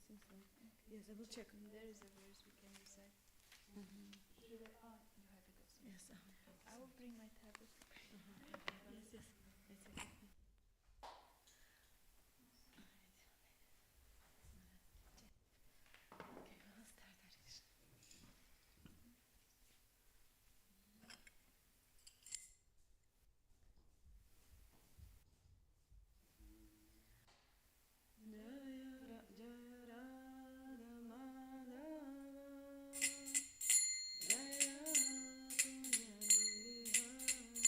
Seems so. Yes, I will check. There is a verse we can recite. Should I? Ah, you have it also. Yes. I will bring my tablet. Yes, yes. It's okay. Okay, we'll start our tradition. Jaya Radha Madhava Jaya Kunja Bihari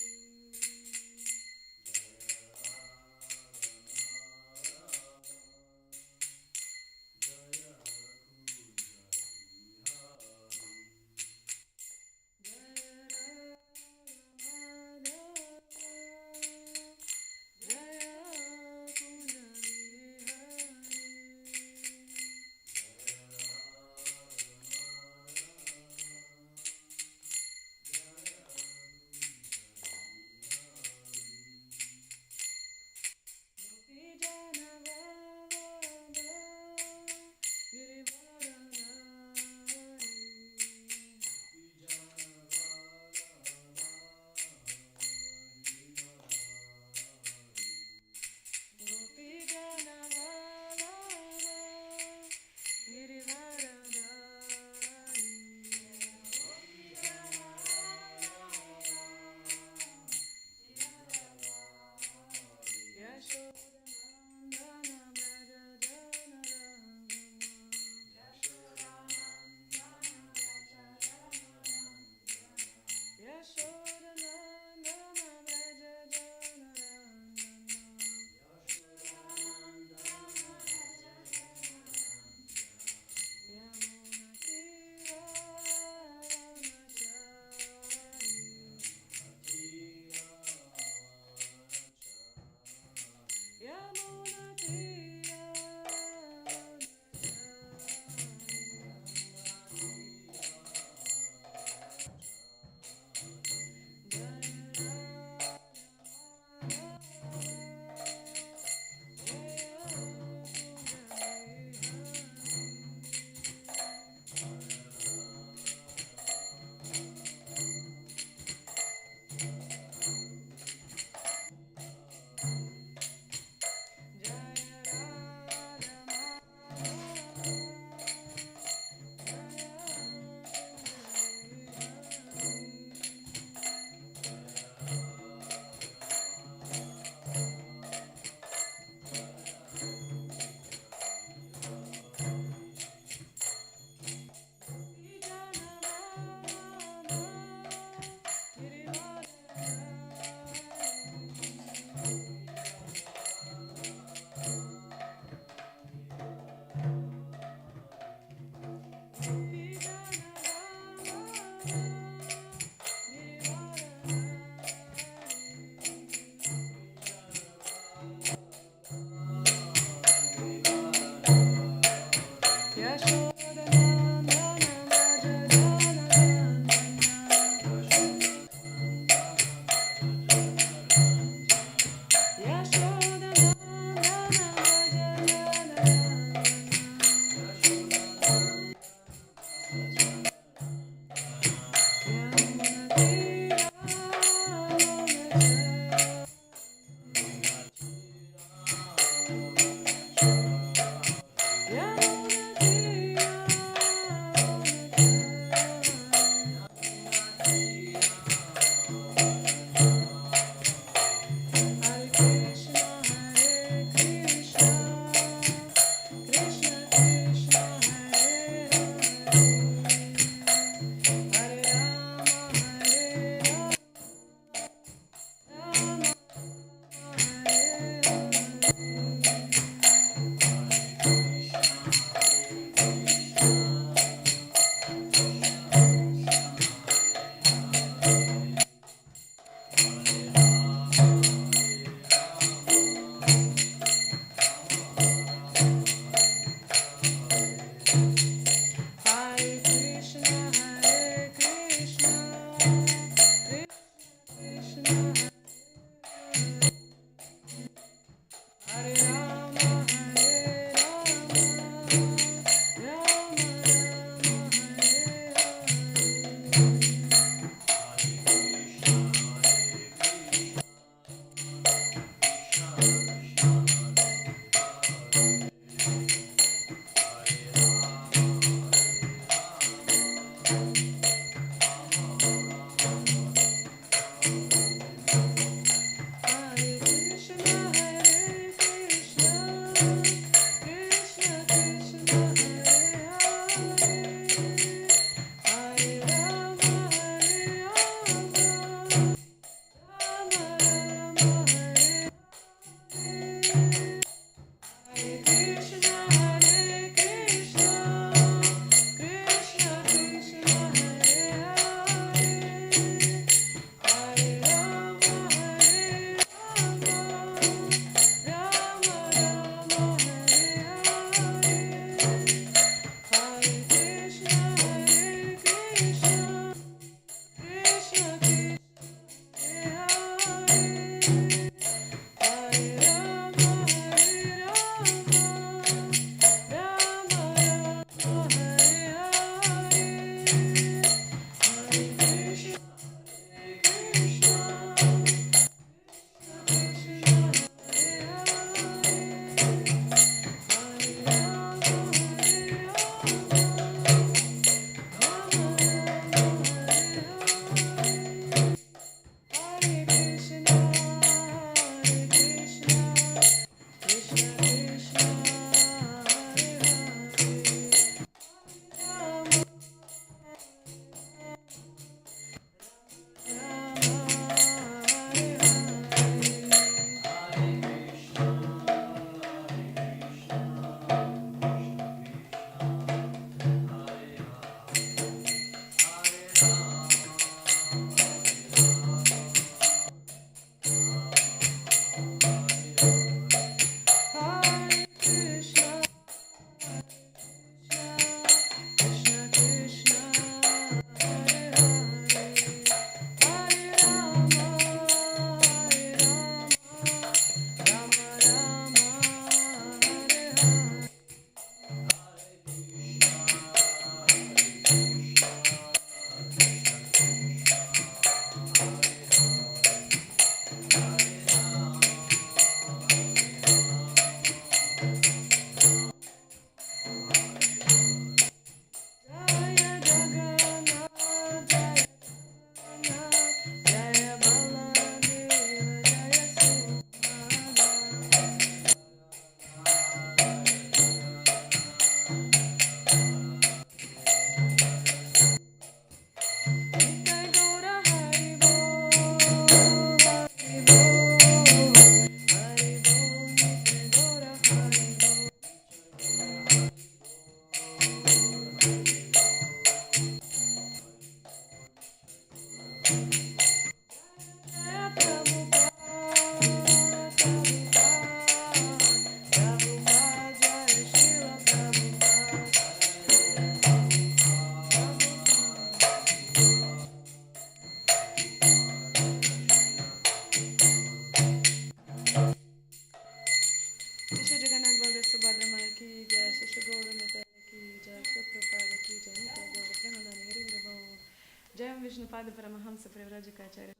Vishnupada Paramahamsa Prevrajakacharya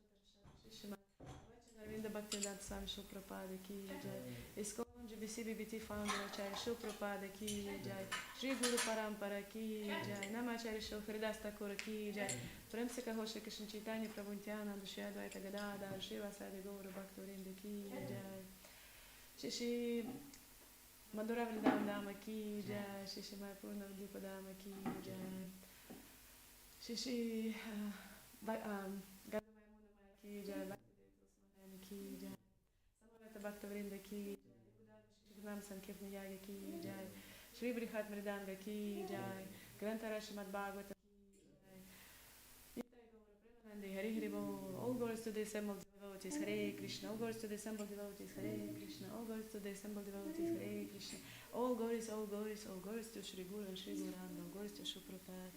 Shishima Arvinda Bhaktivedanta Swami Shri Prabhupada Ki Jai ISKCON GBCBBT Founder Acharya Shri Prabhupada Ki Jai Shri Guru Parampara Ki Jai Namacharya Shri Haridas Thakur Ki Jai Prem Se Kaho Shri Krishna Chaitanya Prabhu Nityananda Shri Advaita Gadadhar Shri Vasadi Gaura Bhaktivinoda Ki Jai Shri Madhura Vrindam Dama Ki Jai Shri Mayapurna Vidyupa Dama Ki Jai Shri Gadamaya Muna Ki Jai Bhakti Ki Jai Samaveta Bhakta Vrinda Ki Jai Shri Sankirtana Yaga Ki Jai Shri Brihat Mridanga Ki Jai Grantara Srimad Bhagavata Ki Jai Nitai Gaura Premanande Hari Hari Bol all glories to the assembled devotees Hare Krishna all glories to the assembled devotees Hare Krishna all glories to the assembled devotees Hare Krishna all glories to Shri Guru and Shri Gauranga all glories to Shri Prabhupada.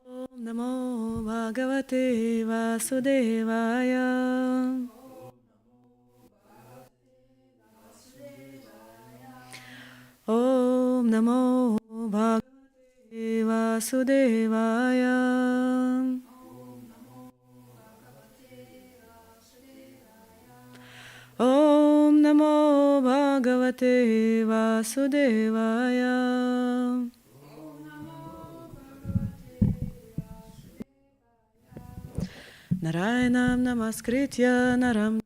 Om Namo Bhagavate Vasudevaya. Om Namo Bhagavate Vasudevaya. Om Namo Bhagavate Vasudevaya. Narayanam Namaskritya Naram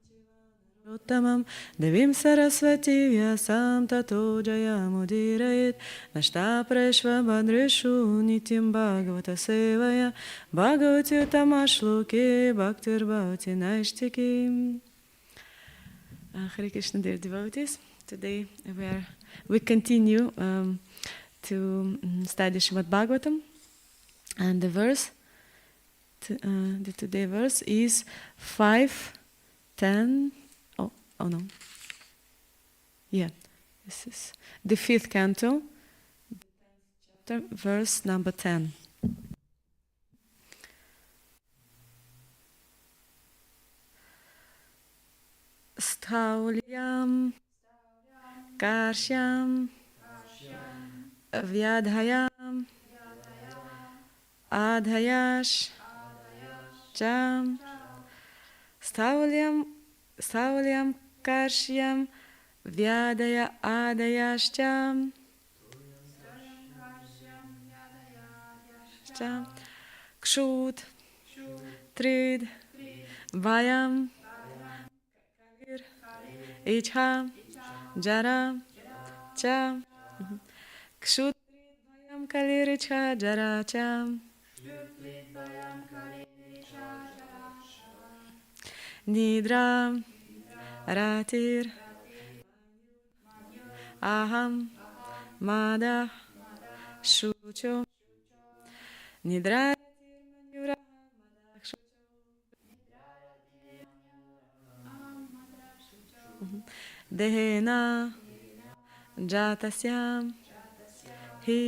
Uttamam Devim Saraswati Vyasam Tato Jayamudirayet Nashta Preshva Badreshu Nityam Bhagavata Sevaya Bhagavati Utamashloke Bhaktir Bhavati Naishtiki. Hare Krishna, dear devotees. Today we continue to study Srimad Bhagavatam, and the verse. The today verse is 5:10. Oh no. Yeah, this is the 5th canto, chapter, verse number 10. Staulyam Karshyam Vyadhayam Adhayash Cham Staulyam Karshyam Vyadaya Adayashcham Kshut Trid Vayam Kalir Ichha Jara Cha Kshut Trid Vayam Kalir Ichha Jara Cha Nidra Ratir Aham Mada Shucho Nidra Ratir Manyura Mada Shucho Dehena Jatasyam Hi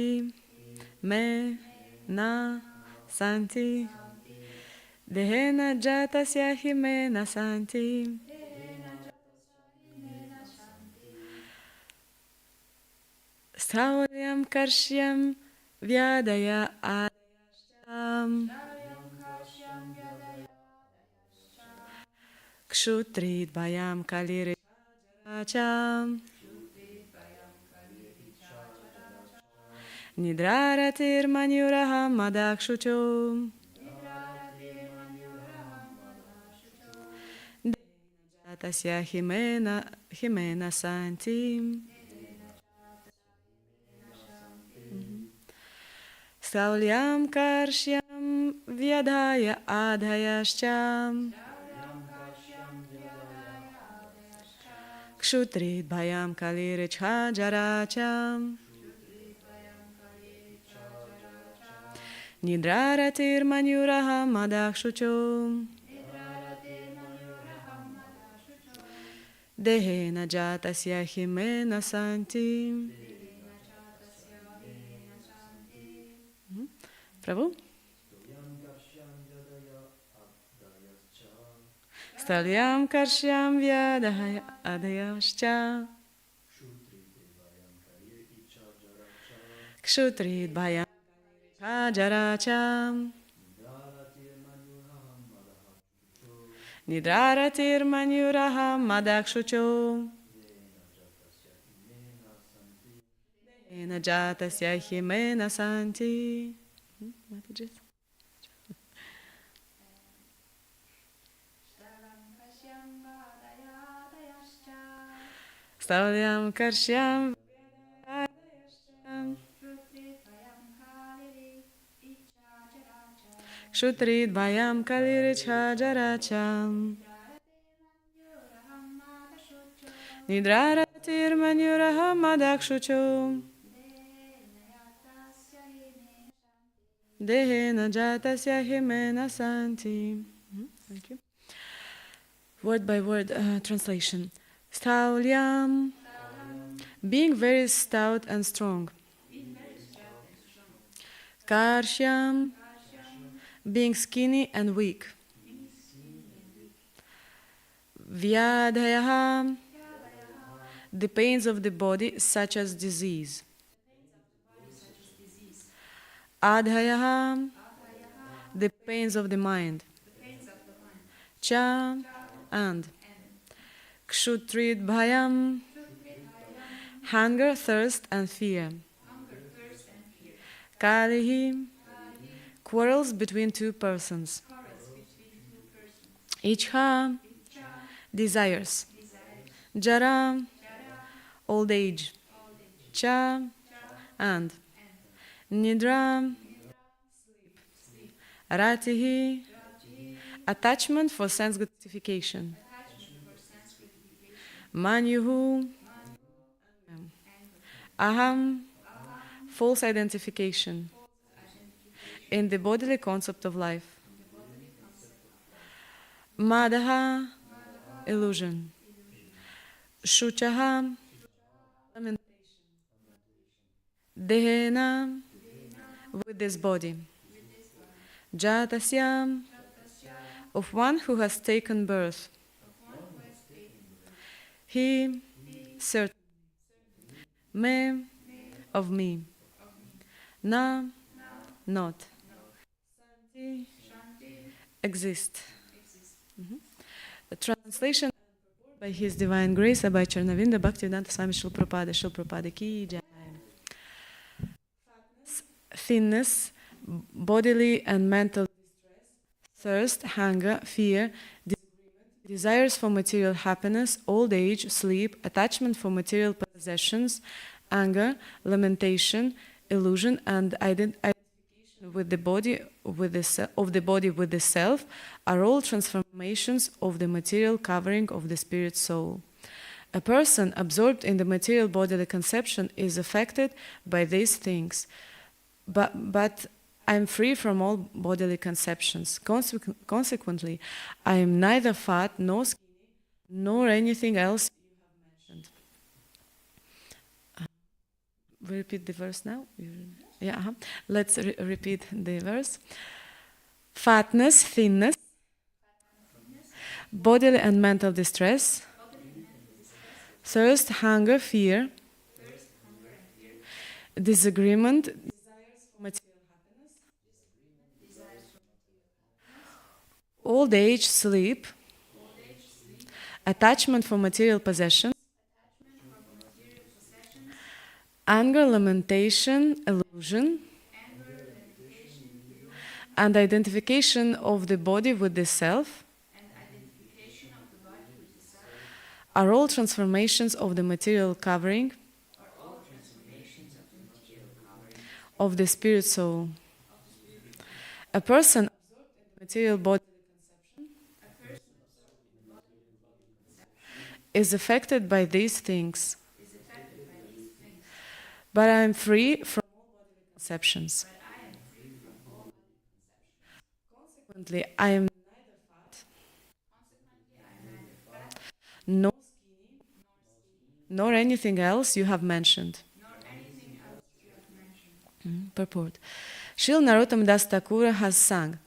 Me Na Santi Dehena Jatasya Hi Me Na Santi Staulyam Karshyam Vyadaya Adayashcham Kshutrid Bhayam Kaliri Cham Nidraratir Manyuraham Madakshucho Jatasya Himena Santi Staulyam Karshyam Vyadaya Adhayashcham Kshutrid Bhayam Kalirichha Jaracham Nidraratir Manyuraham Madakshucho Dehena Jatasya Himena Santi. Prabhu? Stalyam karshyam vyadahaya adayascha. Kshutrid bhayam jaracha. Nidraratir manyuraha madakshucho. Ena jatasya himena santi. What did you say? Stalyam karshyam Kshutrid bhayam kaliricha jaracham. Nidraratir manyuraha madakshucho. Dehena jatasya himena santi. Thank you. Word by word translation. Staulyam, being very stout and strong. Karshyam, being skinny and weak. Vyadhayaha, the pains of the body such as disease. Adhayaha, the pains of the mind. Cha, and. Kshutrid bhayam, hunger, thirst, and fear. Kalihi, quarrels between two persons. Ichha, desires. Jara, old age. Cha, and. Nidra, ratihi, attachment for sense gratification. Manyuhu, aham, false identification in the bodily concept of life. Madaha, illusion. Shuchaha, lamentation. Dehena, with this body. Jatasya, of one who has taken birth. He, certain. Me, of me. Na, not. Shanti, exist. The translation by His Divine Grace by Charnavinda Bhaktivedanta Swami Srila Prabhupada ki jai. Thinness, bodily and mental distress, thirst, hunger, fear, desires for material happiness, old age, sleep, attachment for material possessions, anger, lamentation, illusion, and identification with the body with the self are all transformations of the material covering of the spirit soul. A person absorbed in the material bodily conception is affected by these things, but I am free from all bodily conceptions. Consequently, I am neither fat nor skinny nor anything else you have mentioned. We repeat the verse now? Yeah. Let's repeat the verse. Fatness, thinness, bodily and mental distress, thirst, hunger, fear, disagreement, desires for material old age, sleep, attachment for material possessions, anger, lamentation, illusion, and identification of the body with the self are all transformations of the material covering of the spirit soul. A person absorbed in the material body is affected by these things. But I am free from all bodily conceptions. Consequently, I am neither fat, nor skinny, nor anything else you have mentioned. Purport. Srila Narottam Das Thakur has sung,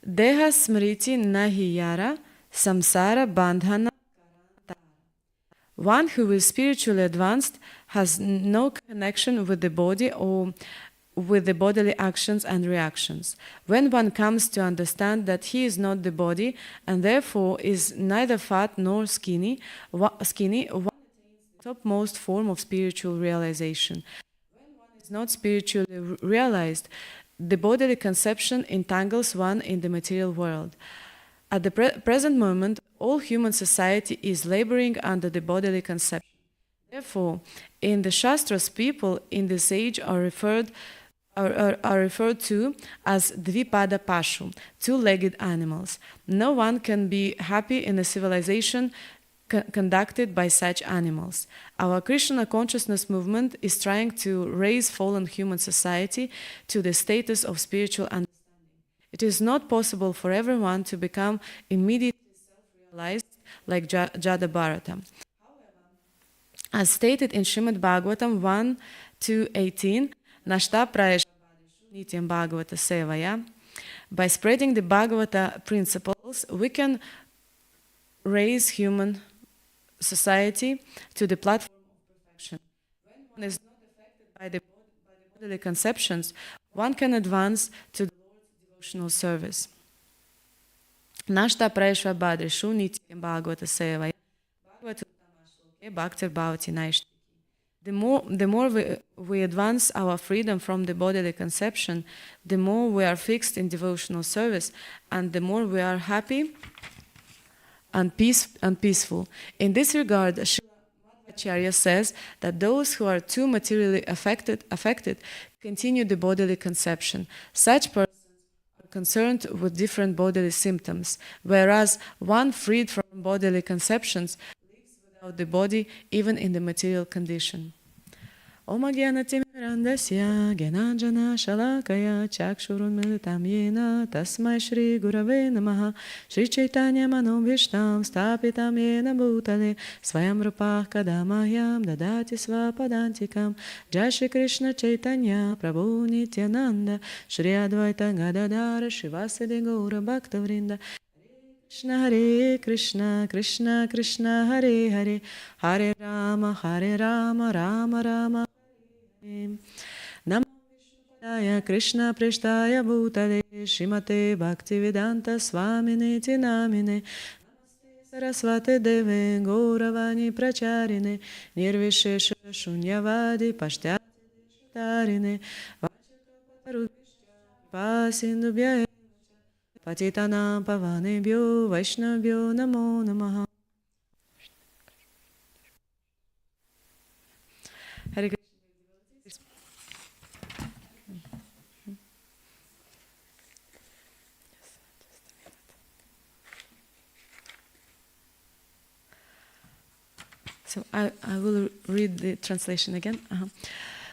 Deha smriti nahi yara, samsara bandhana. One who is spiritually advanced has no connection with the body or with the bodily actions and reactions. When one comes to understand that he is not the body and therefore is neither fat nor skinny, one attains the topmost form of spiritual realization. When one is not spiritually realized, the bodily conception entangles one in the material world. At the present moment, all human society is laboring under the bodily conception. Therefore, in the Shastras, people in this age are referred to as Dvipada Pashu, two-legged animals. No one can be happy in a civilization conducted by such animals. Our Krishna consciousness movement is trying to raise fallen human society to the status of spiritual understanding. It is not possible for everyone to become immediately self-realized like Jada Bharata. As stated in Srimad Bhagavatam 1:2-18, Nashta Prayesha Nityam Bhagavata Sevaya, by spreading the Bhagavata principles, we can raise human society to the platform of perfection. When one is not affected by the bodily conceptions, one can advance to the Lord's devotional service. Nashta Prayeshva Badrishu Nityam Bhagavata Sevaya Bhagavata Bhaktir Bhavati Naishtiki. The more we advance our freedom from the bodily conception, the more we are fixed in devotional service, and the more we are happy and peaceful. In this regard, Srila Madhvacharya says that those who are too materially affected continue the bodily conception. Such persons are concerned with different bodily symptoms, whereas one freed from bodily conceptions the body even in the material condition. Om Agyanatimirandasya Gyananjana Shalakaya Chakshurun Militam Yena Tasmai Shri Gurave Namaha Shri Chaitanya Manobhishtam Stapitam Yena Bhutale Swayam Rupah Kadamahyam Dadati Svapadantikam Jai Shri Krishna Chaitanya Prabhu Nityananda Shri Advaita Gadadara Shivasadi Gaura Bhaktavrinda Hare Krishna, Krishna Krishna, Hare Hare, Hare Rama, Rama Rama, Hare. Namo Vishnupadaya Krishna Prishtaya Bhutale, Shrimate Bhaktivedanta Swamine Namine, Namaste Saraswate Deve, Gauravani Pracharine, Nirvishesha Shunyavadi Pashtyate Tarine, Vachakapatarubhishya Pasindubhya Patitanam Pavanebhyo Vaishnavyo Namo Namaha. Hare Krishna. So I will read the translation again.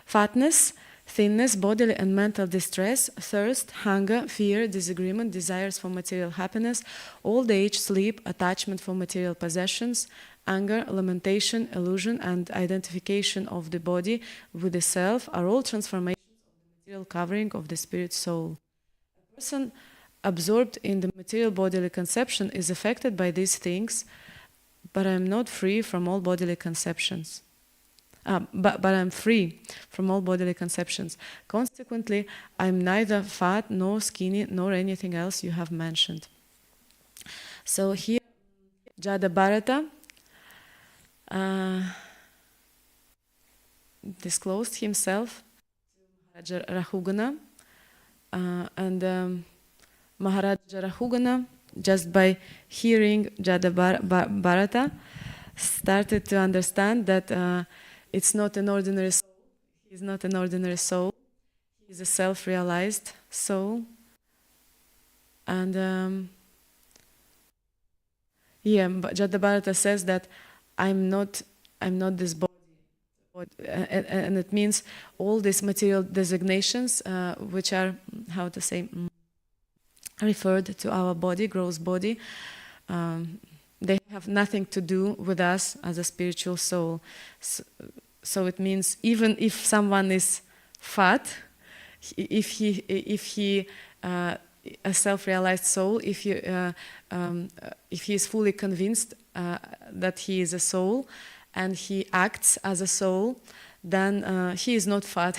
Fatness, thinness, bodily and mental distress, thirst, hunger, fear, disagreement, desires for material happiness, old age, sleep, attachment for material possessions, anger, lamentation, illusion, and identification of the body with the self are all transformations of the material covering of the spirit soul. A person absorbed in the material bodily conception is affected by these things, but I am not free from all bodily conceptions. But I'm free from all bodily conceptions. Consequently, I'm neither fat nor skinny nor anything else you have mentioned. So here, Jada Bharata disclosed himself to Maharaja Rahugana, and Maharaja Rahugana, just by hearing Jada Bharata, started to understand that it's not an ordinary soul. He's not an ordinary soul. He's a self-realized soul. And Jada Bharata says that I'm not this body. And it means all these material designations, which are, how to say, referred to our body, gross body, they have nothing to do with us as a spiritual soul. So it means even if someone is fat, if he a self-realized soul, if he is fully convinced that he is a soul and he acts as a soul, then he is not fat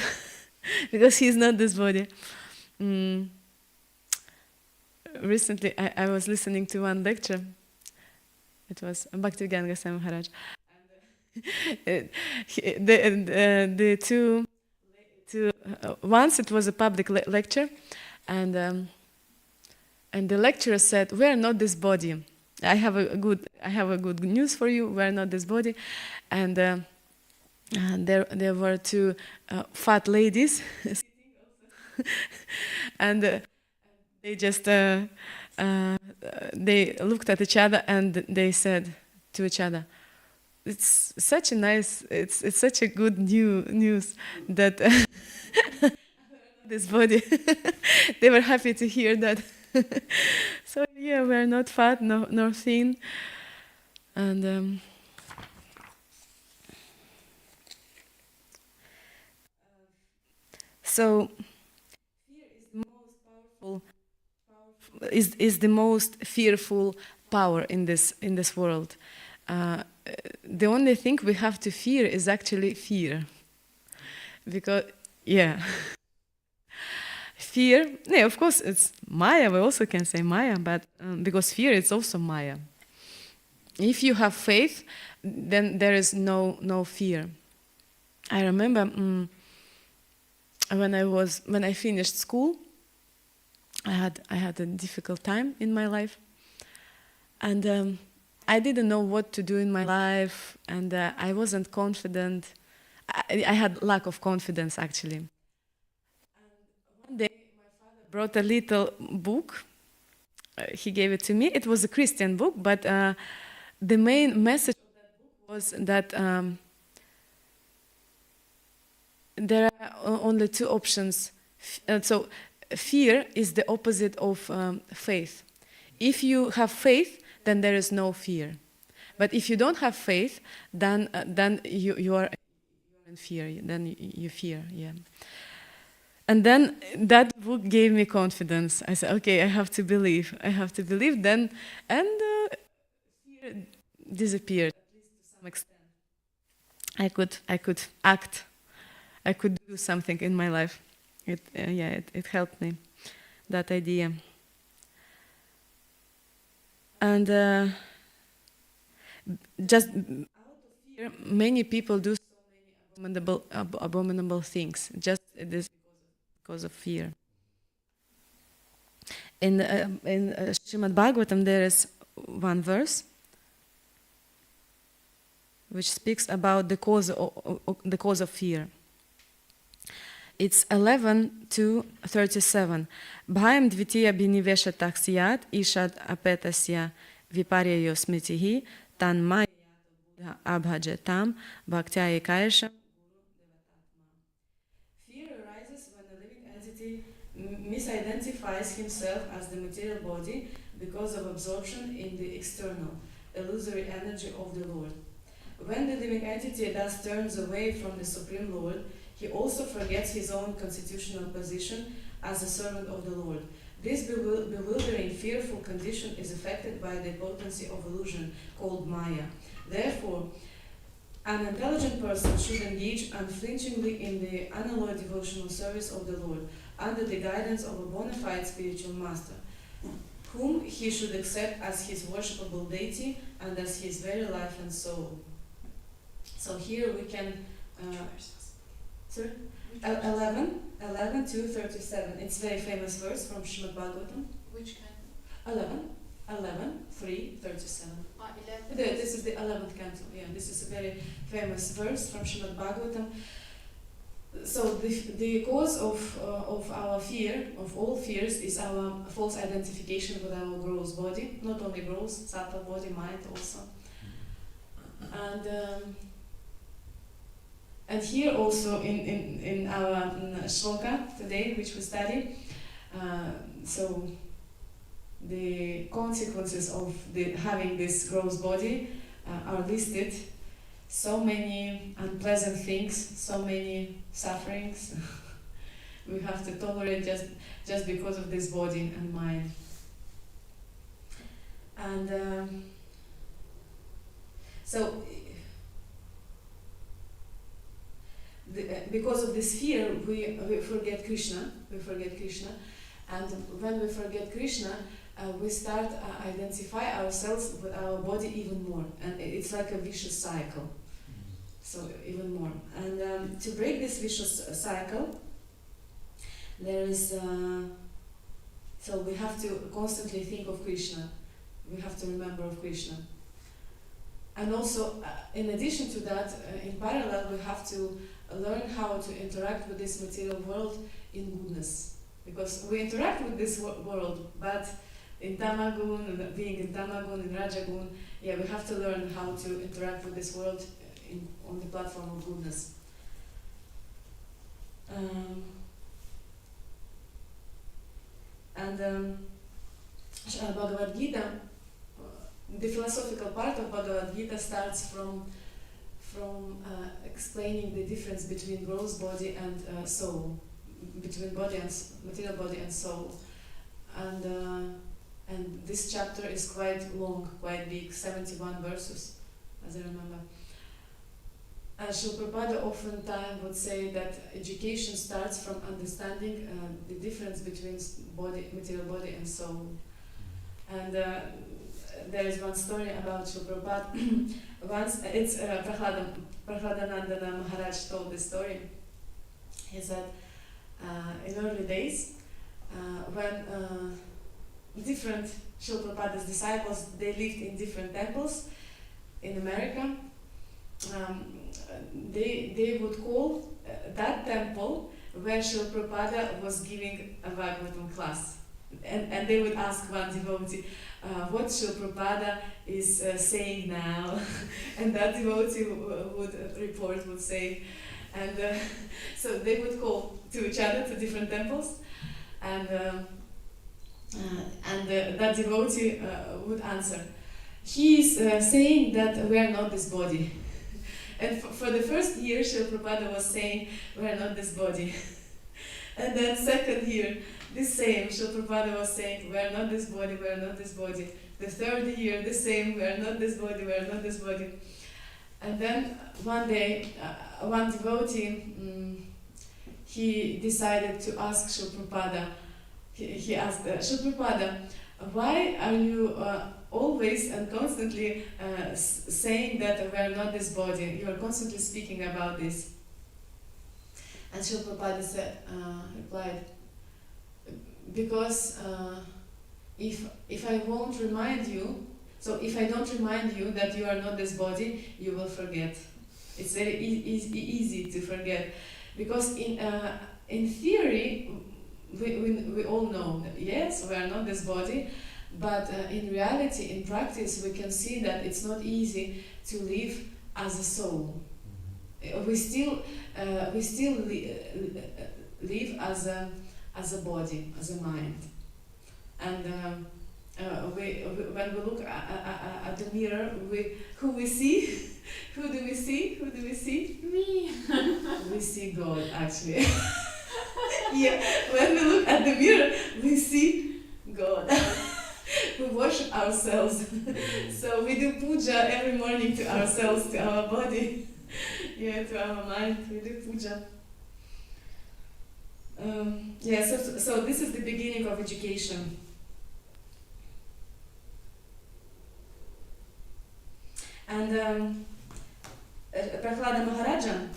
because he is not this body. Recently, I was listening to one lecture. It was Bhaktivedanta Goswami Maharaj. The two once it was a public lecture, and the lecturer said, "We are not this body. I have a good news for you. We are not this body," and there were two fat ladies, and they just they looked at each other and they said to each other, "It's such a nice, it's such a good news that this body." They were happy to hear that. So yeah, we're not fat nor thin, and so fear is the most powerful, is the most fearful power in this world. The only thing we have to fear is actually fear, because yeah. Fear, yeah, of course, it's Maya. We also can say Maya, but because fear is also Maya. If you have faith, then there is no fear. I remember when I finished school, I had a difficult time in my life, and I didn't know what to do in my life, and I wasn't confident. I had lack of confidence actually. And one day, brought a little book. He gave it to me. It was a Christian book, but the main message of that book was that there are only two options. So fear is the opposite of faith. If you have faith, then there is no fear. But if you don't have faith, then you are in fear. Then you fear. Yeah. And then that book gave me confidence. I said, okay, I have to believe. I have to believe then. And fear disappeared, at least to some extent. I could act. I could do something in my life. It helped me, that idea. And just out of fear, many people do so many abominable things. Just this. Because of fear. In Srimad Bhagavatam, there is one verse which speaks about the cause of fear. It's 11:2-37. Bhayam dvitiya binivesha taksiyat ishad apetasya viparyayo smitihi tan maya abhajatam bhaktya ekaisham. Misidentifies himself as the material body because of absorption in the external, illusory energy of the Lord. When the living entity thus turns away from the Supreme Lord, he also forgets his own constitutional position as a servant of the Lord. This bewildering, fearful condition is affected by the potency of illusion called Maya. Therefore, an intelligent person should engage unflinchingly in the unalloyed devotional service of the Lord, under the guidance of a bona fide spiritual master, whom he should accept as his worshipable deity and as his very life and soul. So here we can... Sorry? 11:2-37. It's a very famous verse from Srimad Bhagavatam. Which kind? 11:3-37. 11. This is the 11th canto. Yeah, this is a very famous verse from Srimad Bhagavatam. So the cause of our fear, of all fears, is our false identification with our gross body. Not only gross, subtle body, mind also. And here also in our shloka today, which we study, so the consequences of having this gross body are listed. So many unpleasant things, so many sufferings, we have to tolerate just because of this body and mind. And because of this fear, we forget Krishna. And when we forget Krishna, we start identify ourselves with our body even more, and it's like a vicious cycle. So even more. And to break this vicious cycle, there is so we have to constantly think of Krishna. We have to remember of Krishna. And also, in addition to that, in parallel, we have to learn how to interact with this material world in goodness. Because we interact with this world, but in Tamagun, being in Tamagun, in Rajagun, yeah, we have to learn how to interact with this world on the platform of goodness. Bhagavad Gita, the philosophical part of Bhagavad Gita starts from explaining the difference between gross body and soul, between body and material body and soul, and this chapter is quite long, quite big, 71 verses, as I remember. Srila Prabhupada oftentimes would say that education starts from understanding the difference between material body and soul. And there is one story about Srila Prabhupada. Once, it's Prahladanandana Maharaj told this story. He said, in early days, when different Srila Prabhupada's disciples, they lived in different temples in America, they would call that temple where Srila Prabhupada was giving a Bhagavatam class. And they would ask one devotee, what Srila Prabhupada is saying now. And that devotee would say. And so they would call to each other to different temples. And that devotee would answer, he is saying that we are not this body. And for the first year, Srila Prabhupada was saying, we are not this body. And then second year, the same, Srila Prabhupada was saying, we are not this body, we are not this body. The third year, the same, we are not this body, we are not this body. And then one day, one devotee, he decided to ask Srila Prabhupada, he asked, Srila Prabhupada, why are you always and constantly saying that we are not this body? You are constantly speaking about this. And Srila Prabhupada said, replied, because if I won't remind you, so if I don't remind you that you are not this body, you will forget. It's very easy to forget, because in theory we all know that yes, we are not this body, but in reality, in practice, we can see that it's not easy to live as a soul. We still live as a body, as a mind. And when we look at the mirror, who we see? Who do we see? Who do we see? Me. We see God, actually. Yeah, when we look at the mirror, we see God. We worship ourselves. So we do puja every morning to ourselves, to our body, yeah, to our mind. We do puja. So this is the beginning of education. And Prahlada Maharaja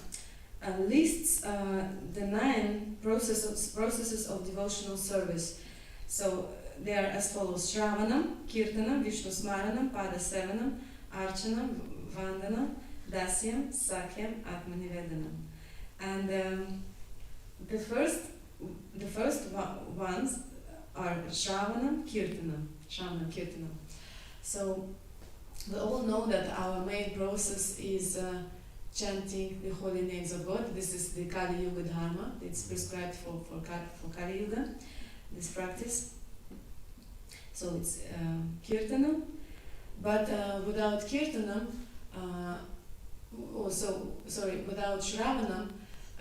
lists the 9 processes of devotional service. So they are as follows: Shravanam, Kirtanam, Vishnu Smaranam, Pada Sevanam, Archanam, Vandanam, Dasyam, Sakyam, Atmanivedanam. And the first ones are Shravanam, Kirtanam. So we all know that our main process is chanting the holy names of God. This is the Kali Yuga Dharma. It's prescribed for Kali Yuga, this practice. So it's Kirtanam, but without Kirtanam, without Shravanam,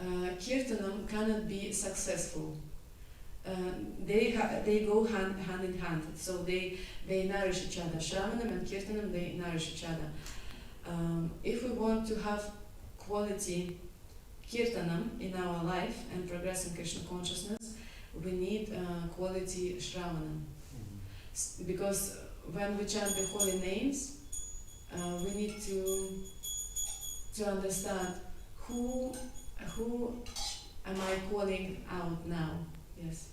Kirtanam cannot be successful. They go hand in hand, so they nourish each other. Shravanam and Kirtanam, they nourish each other. If we want to have quality Kirtanam in our life and progress in Krishna consciousness, we need quality Shravanam. Because when we chant the holy names, we need to understand who am I calling out now? Yes.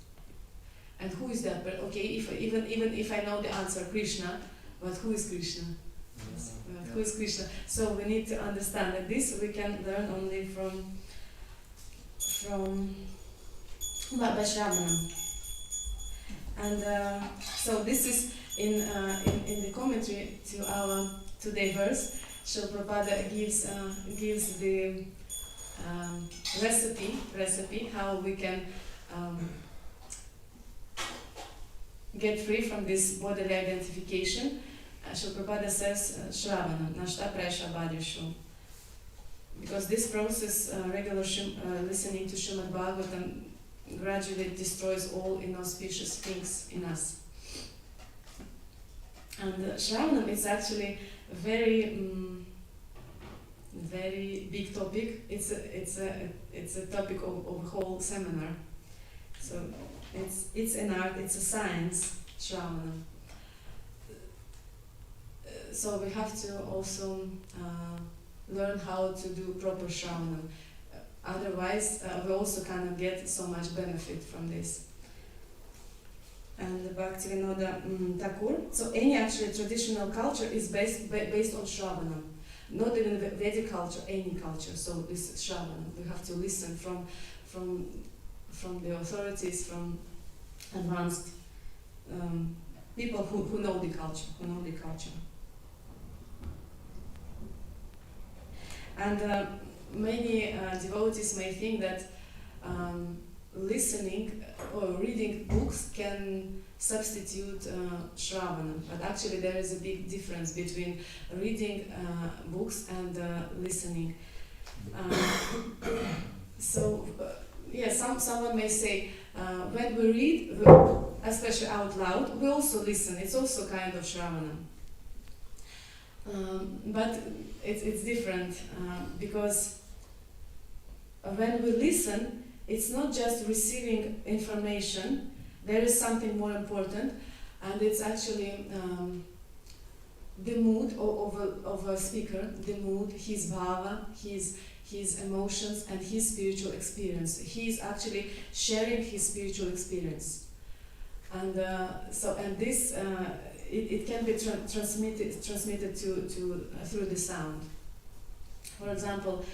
And who is that? But okay, even if I know the answer, Krishna, but who is Krishna? Yes. Who is Krishna? So we need to understand that this we can learn only from by Shravanam. And so this is in the commentary to our today verse. Srila Prabhupada gives the recipe how we can get free from this bodily identification. Srila Prabhupada says Shravanam, Nashta Presha Bhadishu. Because this process, regular listening to Srimad Bhagavatam, gradually destroys all inauspicious things in us. And Shravanam is actually a very big topic. It's a topic of a whole seminar. So it's an art, it's a science, Shravanam. So we have to also learn how to do proper Shravanam. Otherwise, we also cannot get so much benefit from this. And Bhaktivinoda Thakur. So any actually traditional culture is based on Shravanam. Not even Vedic culture, any culture. So this is Shravanam. We have to listen from the authorities, from advanced people who know the culture, And many devotees may think that listening or reading books can substitute Shravanam, but actually there is a big difference between reading books and listening. Someone may say, when we read, especially out loud, we also listen. It's also kind of Shravanam. But it's different because when we listen, it's not just receiving information. There is something more important, and it's actually the mood of a speaker, the mood, his bhava, his emotions, and his spiritual experience. He is actually sharing his spiritual experience, and this. It can be transmitted to through the sound. For example,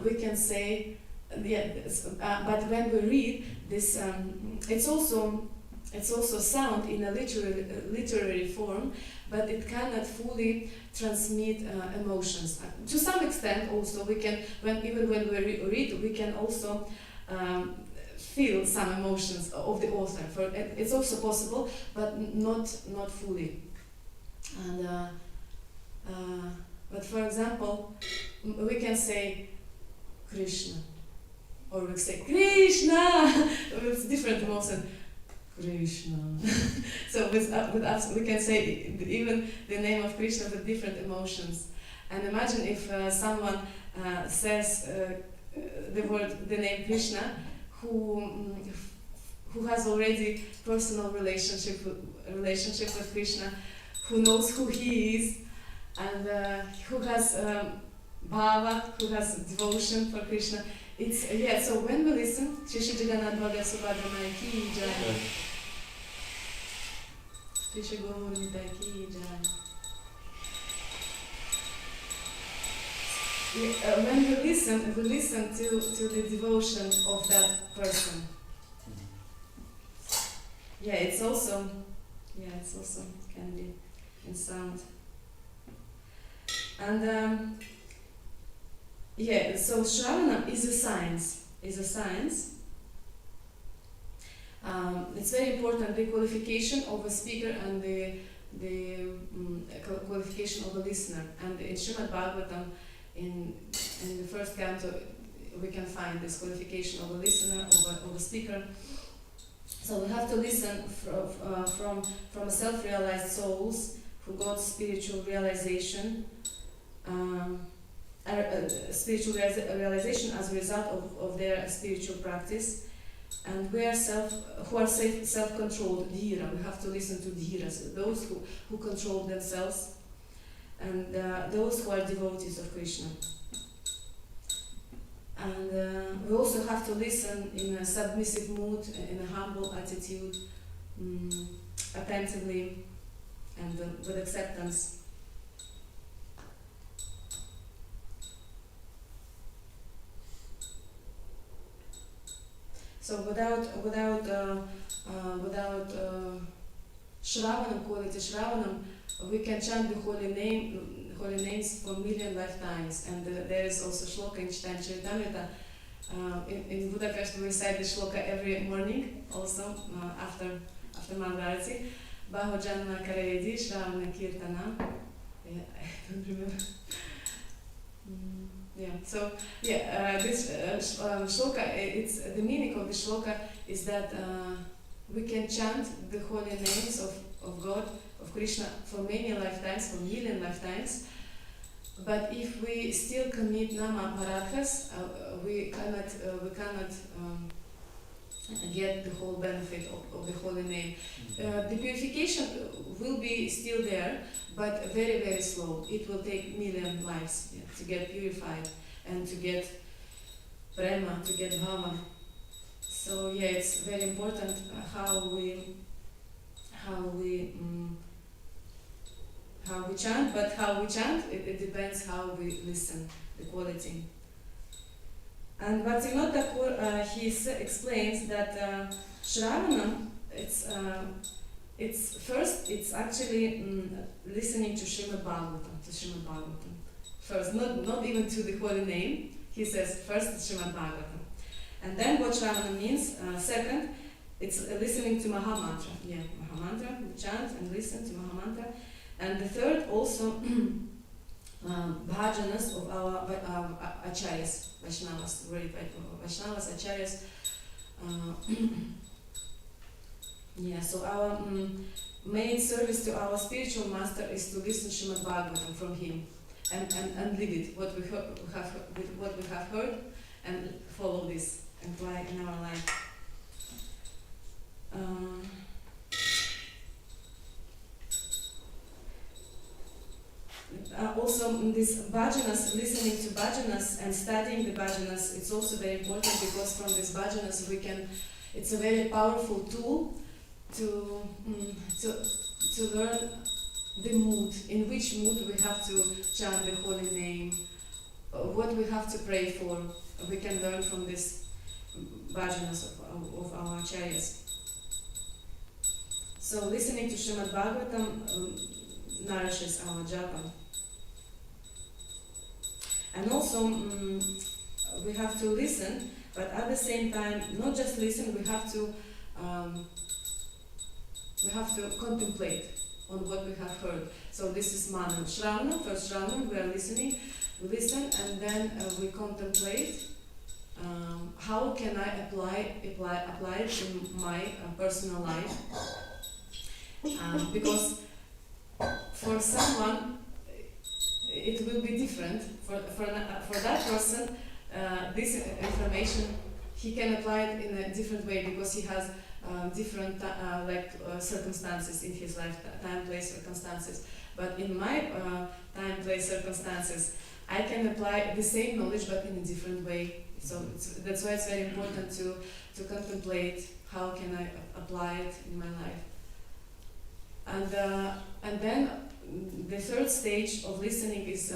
we can say, but when we read this, it's also sound in a literary form, but it cannot fully transmit emotions. To some extent, also we can, when we read, we can also feel some emotions of the author. It's also possible, but not fully. And but for example, we can say Krishna, or we say Krishna with different emotions. Krishna. So with us, we can say even the name of Krishna with different emotions. And imagine if someone says the name Krishna, who has already personal relationship with Krishna, who knows who he is, and who has bhava, who has devotion for Krishna. So when we listen, Shri Shri Jagannath Bhagavat Subhadra ki jai, Shri Shri Gaur Nitai ki jai. When we listen to the devotion of that person. It's also can be in sound. And so Shravanam is a science. It's very important, the qualification of a speaker and the qualification of a listener. And in Srimad Bhagavatam, in the first canto, we can find this qualification of a listener, of a speaker. So we have to listen from self-realized souls who got spiritual realization, spiritual realization as a result of their spiritual practice, and who are self-controlled, dhira. We have to listen to dhiras, those who control themselves, and those who are devotees of Krishna. And we also have to listen in a submissive mood, in a humble attitude, attentively, and with acceptance. So without Shravanam, quality Shravanam, we can chant the holy names for million lifetimes. And there is also shloka in Chaitanya Charitamrita. In Budapest we recite the shloka every morning, also after Mangalarati. Bahojanna Karayadi Shravana Kirtana. I don't remember. This shloka, it's the meaning of the shloka is that we can chant the holy names of God, of Krishna, for many lifetimes, for million lifetimes. But if we still commit nama aparadhas, we cannot get the whole benefit of the holy name. The purification will be still there, but very, very slow. It will take million lives to get purified and to get prema, to get bhava. So it's very important how we chant, but how we chant, it depends how we listen, the quality. And Bhaktivinoda Thakur, he explains that Shravanam, it's actually listening to Srimad Bhagavatam, first, not even to the holy name. He says first it's Srimad Bhagavatam. And then what Shravanam means, second, it's listening to Mahamantra. Mahamantra, we chant and listen to Mahamantra. And the third also, bhajanas of our acharyas, Vaishnavas, Vaishnavas, acharyas. So our main service to our spiritual master is to listen Srimad Bhagavatam from him and live it, what we have heard, and follow this and apply in our life. Also, this bhajanas, listening to bhajanas and studying the bhajanas, it's also very important, because from these bhajanas it's a very powerful tool to learn the mood, in which mood we have to chant the holy name, what we have to pray for. We can learn from this bhajanas of our acharyas. So listening to Srimad Bhagavatam nourishes our japa. And also we have to listen, but at the same time, not just listen, we have to contemplate on what we have heard. So this is manam. Shravanam, first Shravanam, we are listening, we listen, and then we contemplate how can I apply it in my personal life. Because for someone it will be different. For that person, this information, he can apply it in a different way, because he has different circumstances in his life, time, place, circumstances. But in my time, place, circumstances, I can apply the same knowledge but in a different way. So that's why it's very important to contemplate how can I apply it in my life. And then the third stage of listening is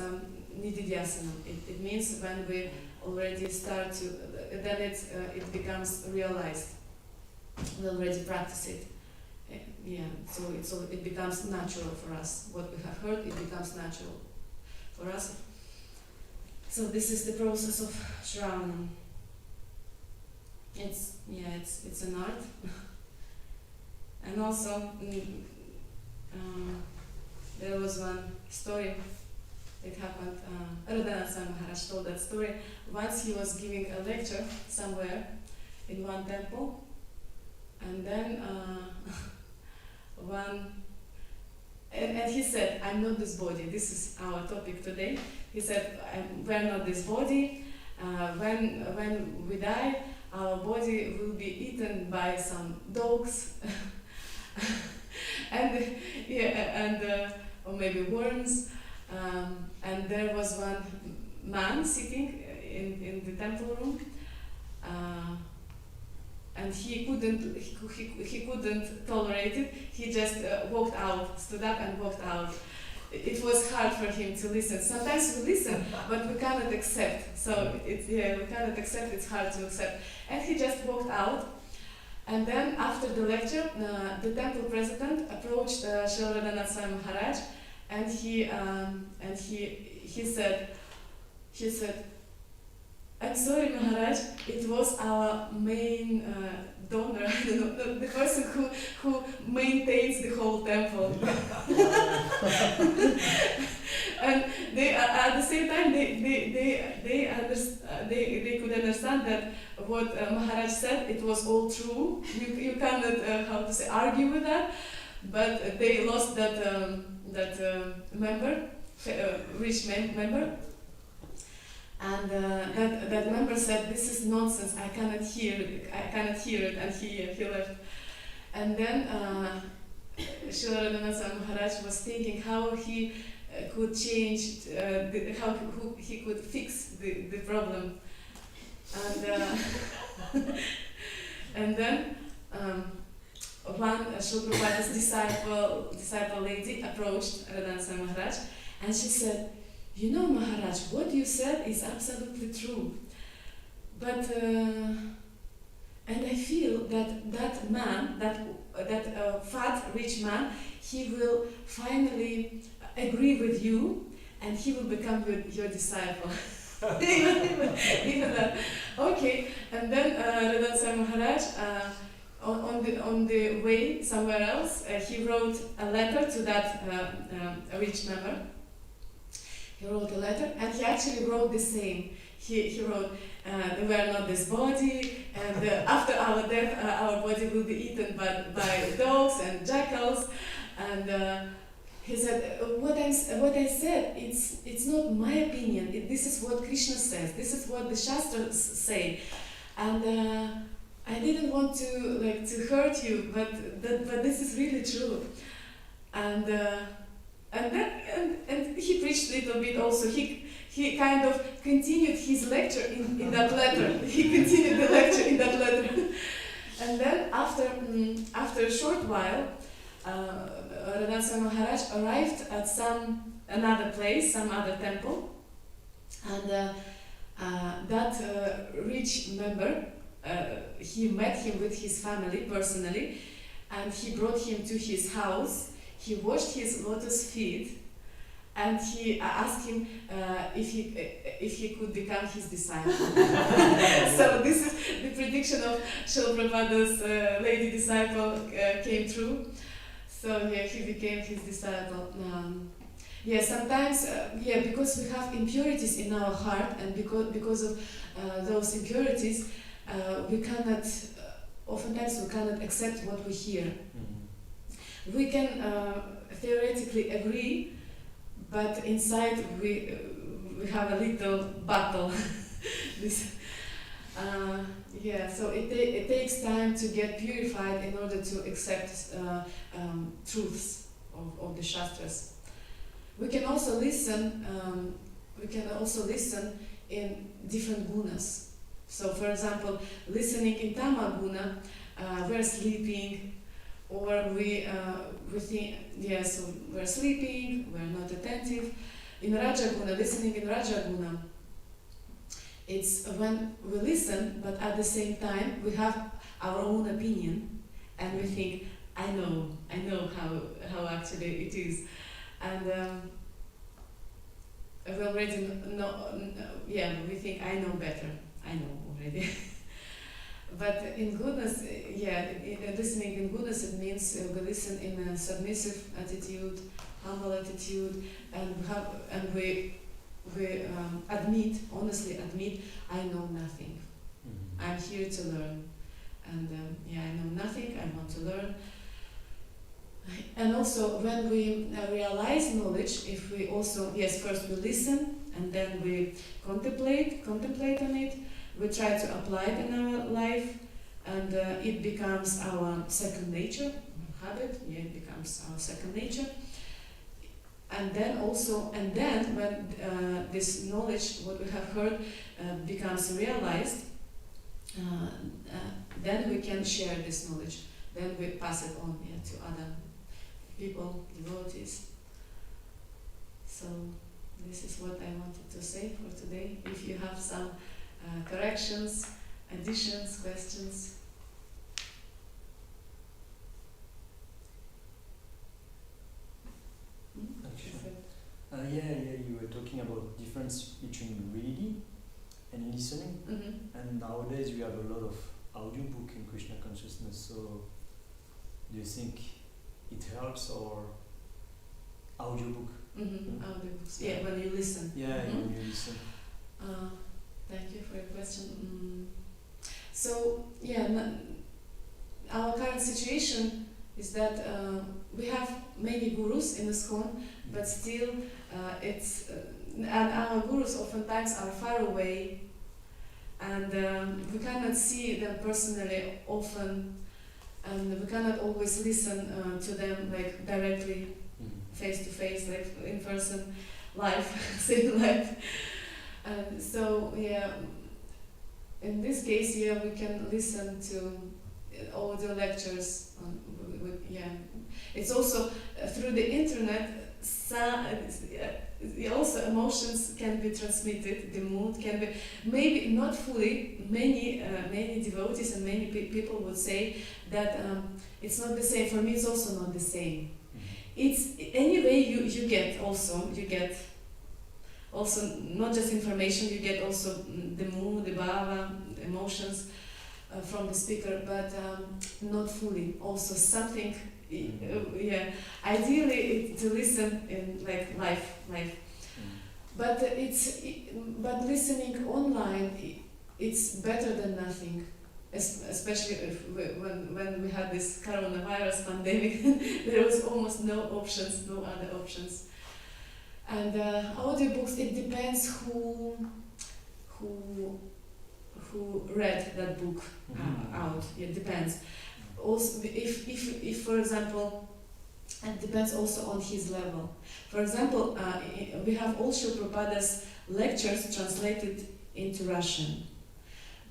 nididhyasana. It means when we already start to, then it becomes realized. We already practice it. So it becomes natural for us. What we have heard, it becomes natural for us. So this is the process of Shravanam. It's an art. And also there was one story it happened. Radhanath Swami Maharaj told that story. Once he was giving a lecture somewhere in one temple, and then and he said, "I'm not this body." This is our topic today. He said, "We're not this body. When we die, our body will be eaten by some dogs, or maybe worms." And there was one man sitting in the temple room, and he couldn't tolerate it. He just walked out, stood up and walked out. It was hard for him to listen. Sometimes we listen, but we cannot accept. So we cannot accept. It's hard to accept. And he just walked out. And then after the lecture, the temple president approached Srila Radhanath Swami Maharaj, and he said, "I'm sorry, Maharaj. It was our main donor, the person who maintains the whole temple." And they at the same time they could understand that what Maharaj said, it was all true. You cannot argue with that. But they lost that member, rich member. And that member said, "This is nonsense. I cannot hear it. And he left. And then Srila Radhanath Swami Maharaj was thinking how he could change, how he could fix the problem. And then one Srila Prabhupada's disciple lady approached Radhanath Swami Maharaj, and she said, "You know, Maharaj, what you said is absolutely true. But and I feel that man, that fat rich man, he will finally agree with you, and he will become your disciple." Even that. Okay. And then Radhanath Swami Maharaj, on the way somewhere else, he wrote a letter to that rich member. He wrote a letter, and he actually wrote the same. He wrote, "We are not this body, and after our death, our body will be eaten by dogs and jackals." And he said, "What I said, it's not my opinion. This is what Krishna says. This is what the Shastras say, and I didn't want to hurt you, but this is really true." And he preached a little bit also. He kind of continued his lecture in that letter. He continued the lecture in that letter. And then after a short while, Radhanath Swami Maharaj arrived at another place, some other temple, and that rich member, he met him with his family personally, and he brought him to his house. He washed his lotus feet, and he asked him if he could become his disciple. So this is the prediction of Srila Prabhupada's lady disciple came true. So he became his disciple. Sometimes because we have impurities in our heart, and because of those impurities, oftentimes we cannot accept what we hear. We can theoretically agree, but inside we have a little battle. So it takes time to get purified in order to accept truths of the Shastras. We can also listen. In different gunas. So, for example, listening in Tama guna, we're sleeping. Or we think, so we're sleeping, we're not attentive. In Rajaguna, listening in Rajaguna, it's when we listen, but at the same time we have our own opinion, and we think, I know how actually it is, and we already know. We think I know better. I know already. But in goodness, listening in goodness, it means we listen in a submissive attitude, humble attitude, and we honestly admit, I know nothing. I'm here to learn, and I know nothing. I want to learn. And also, when we realize knowledge, if we also first we listen, and then we contemplate on it. We try to apply it in our life, and it becomes our second nature, habit. It becomes our second nature. And then when this knowledge, what we have heard, becomes realized, then we can share this knowledge. Then we pass it on to other people, devotees. So this is what I wanted to say for today. If you have some corrections, additions, questions. You were talking about difference between reading and listening, and nowadays we have a lot of audiobook in Krishna consciousness. So, do you think it helps or audiobook? Audiobooks. When you listen. When you listen. Thank you for your question. Our current situation is that we have many gurus in ISKCON, but still and our gurus oftentimes are far away, and we cannot see them personally often, and we cannot always listen to them like directly, face to face, like in person, live, same life. And so in this case, we can listen to audio lectures. It's also through the internet. Also, emotions can be transmitted. The mood can be, maybe not fully. Many devotees and many people would say that it's not the same. For me, it's also not the same. It's anyway. You get also not just information. You get also the mood, the bhava, the emotions from the speaker, but not fully. Also something. Ideally to listen in like live. But but listening online, it's better than nothing. Especially when we had this coronavirus pandemic, there was almost no other options. And audiobooks, it depends who read that book out. It depends. Also, if for example, it depends also on his level. For example, we have all Srila Prabhupada's lectures translated into Russian,